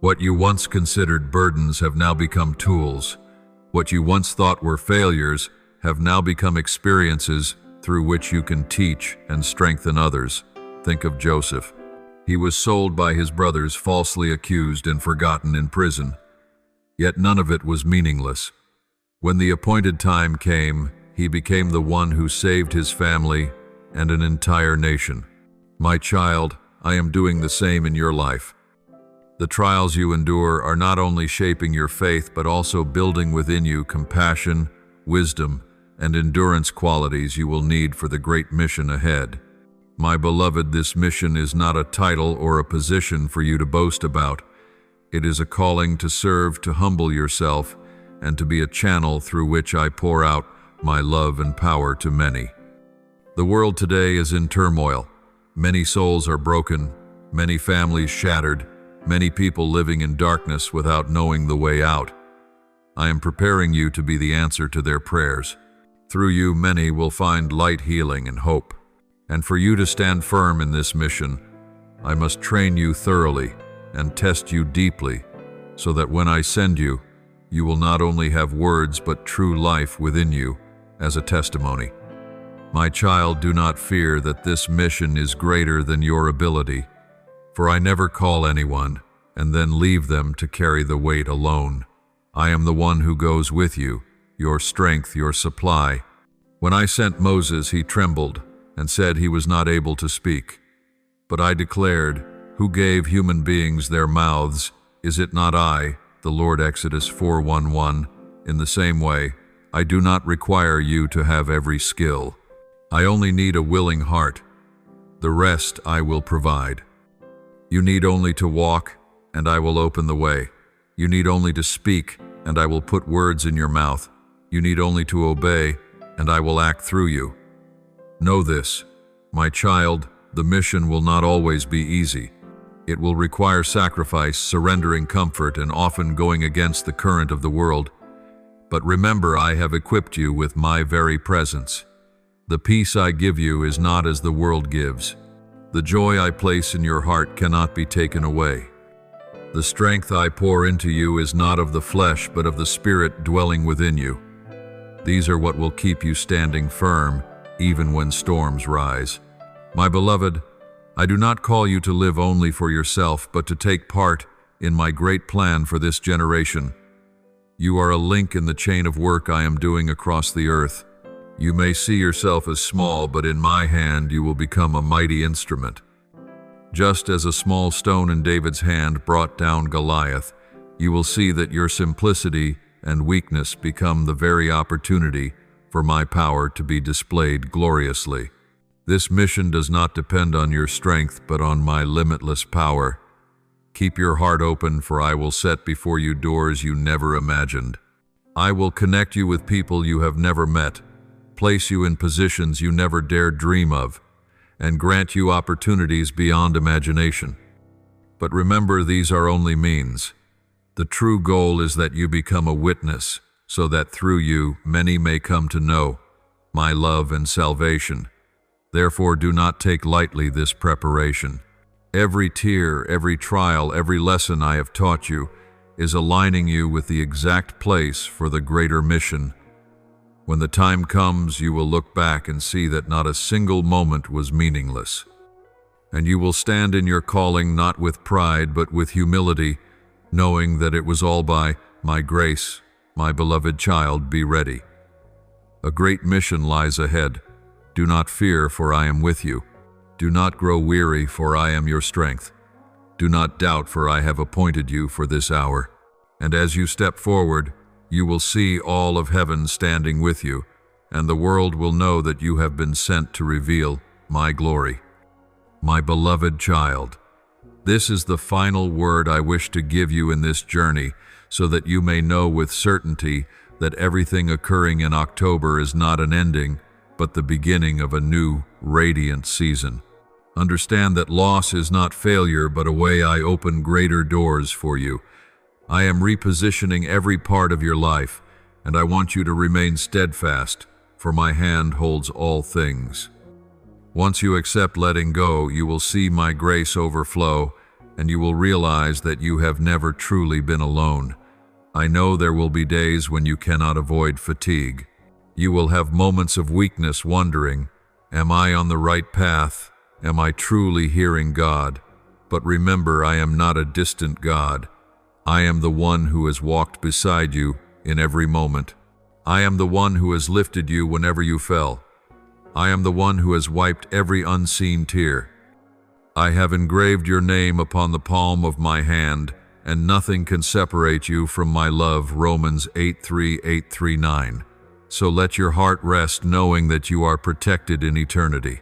What you once considered burdens have now become tools. What you once thought were failures have now become experiences through which you can teach and strengthen others. Think of Joseph. He was sold by his brothers, falsely accused and forgotten in prison. Yet none of it was meaningless. When the appointed time came, he became the one who saved his family and an entire nation. My child, I am doing the same in your life. The trials you endure are not only shaping your faith, but also building within you compassion, wisdom, and endurance qualities you will need for the great mission ahead. My beloved, this mission is not a title or a position for you to boast about. It is a calling to serve, to humble yourself, and to be a channel through which I pour out my love and power to many. The world today is in turmoil. Many souls are broken, many families shattered, many people living in darkness without knowing the way out. I am preparing you to be the answer to their prayers. Through you, many will find light, healing, and hope. And for you to stand firm in this mission, I must train you thoroughly and test you deeply, so that when I send you, you will not only have words but true life within you as a testimony. My child, do not fear that this mission is greater than your ability, for I never call anyone and then leave them to carry the weight alone. I am the one who goes with you, your strength, your supply. When I sent Moses, he trembled and said he was not able to speak. But I declared, who gave human beings their mouths? Is it not I, the Lord? Exodus 4:1-1. In the same way, I do not require you to have every skill. I only need a willing heart. The rest I will provide. You need only to walk, and I will open the way. You need only to speak, and I will put words in your mouth. You need only to obey, and I will act through you. Know this, my child, the mission will not always be easy. It will require sacrifice, surrendering comfort, and often going against the current of the world. But remember, I have equipped you with my very presence. The peace I give you is not as the world gives. The joy I place in your heart cannot be taken away. The strength I pour into you is not of the flesh, but of the Spirit dwelling within you. These are what will keep you standing firm, even when storms rise. My beloved, I do not call you to live only for yourself, but to take part in my great plan for this generation. You are a link in the chain of work I am doing across the earth. You may see yourself as small, but in my hand you will become a mighty instrument. Just as a small stone in David's hand brought down Goliath, you will see that your simplicity and weakness become the very opportunity for my power to be displayed gloriously. This mission does not depend on your strength, but on my limitless power. Keep your heart open, for I will set before you doors you never imagined. I will connect you with people you have never met, place you in positions you never dared dream of, and grant you opportunities beyond imagination. But remember, these are only means. The true goal is that you become a witness, so that through you many may come to know my love and salvation. Therefore, do not take lightly this preparation. Every tear, every trial, every lesson I have taught you is aligning you with the exact place for the greater mission. When the time comes, you will look back and see that not a single moment was meaningless. And you will stand in your calling not with pride, but with humility, knowing that it was all by my grace. My beloved child, be ready. A great mission lies ahead. Do not fear, for I am with you. Do not grow weary, for I am your strength. Do not doubt, for I have appointed you for this hour. And as you step forward, you will see all of heaven standing with you, and the world will know that you have been sent to reveal my glory. My beloved child, this is the final word I wish to give you in this journey, so that you may know with certainty that everything occurring in October is not an ending, but the beginning of a new, radiant season. Understand that loss is not failure, but a way I open greater doors for you. I am repositioning every part of your life, and I want you to remain steadfast, for my hand holds all things. Once you accept letting go, you will see my grace overflow, and you will realize that you have never truly been alone. I know there will be days when you cannot avoid fatigue. You will have moments of weakness, wondering, am I on the right path? Am I truly hearing God? But remember, I am not a distant God. I am the one who has walked beside you in every moment. I am the one who has lifted you whenever you fell. I am the one who has wiped every unseen tear. I have engraved your name upon the palm of my hand, and nothing can separate you from my love. Romans 8:3-8:39. So let your heart rest knowing that you are protected in eternity.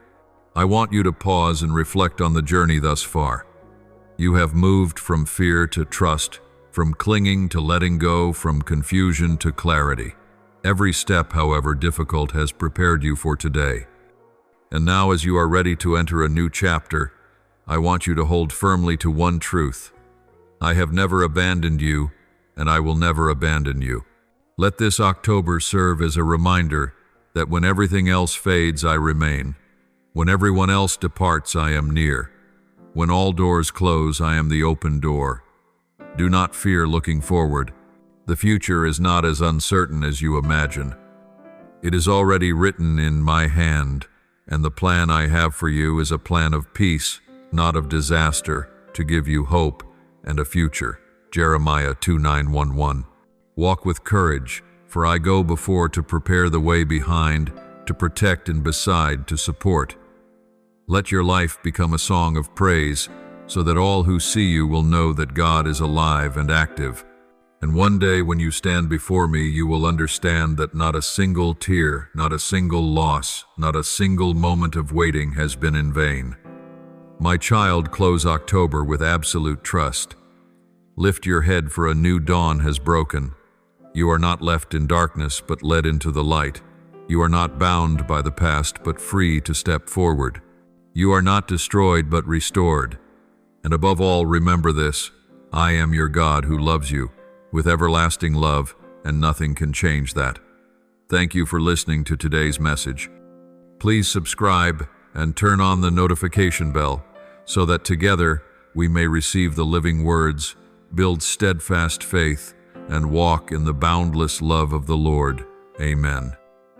I want you to pause and reflect on the journey thus far. You have moved from fear to trust, from clinging to letting go, from confusion to clarity. Every step, however difficult, has prepared you for today. And now, as you are ready to enter a new chapter, I want you to hold firmly to one truth. I have never abandoned you, and I will never abandon you. Let this October serve as a reminder that when everything else fades, I remain. When everyone else departs, I am near. When all doors close, I am the open door. Do not fear looking forward. The future is not as uncertain as you imagine. It is already written in my hand, and the plan I have for you is a plan of peace, not of disaster, to give you hope and a future. Jeremiah 2:9-11. Walk with courage, for I go before to prepare the way behind, to protect and beside to support. Let your life become a song of praise, so that all who see you will know that God is alive and active. And one day when you stand before me, you will understand that not a single tear, not a single loss, not a single moment of waiting has been in vain. My child, close October with absolute trust. Lift your head, for a new dawn has broken. You are not left in darkness, but led into the light. You are not bound by the past, but free to step forward. You are not destroyed, but restored. And above all, remember this: I am your God who loves you with everlasting love, and nothing can change that. Thank you for listening to today's message. Please subscribe and turn on the notification bell so that together we may receive the living words, build steadfast faith, and walk in the boundless love of the Lord. Amen.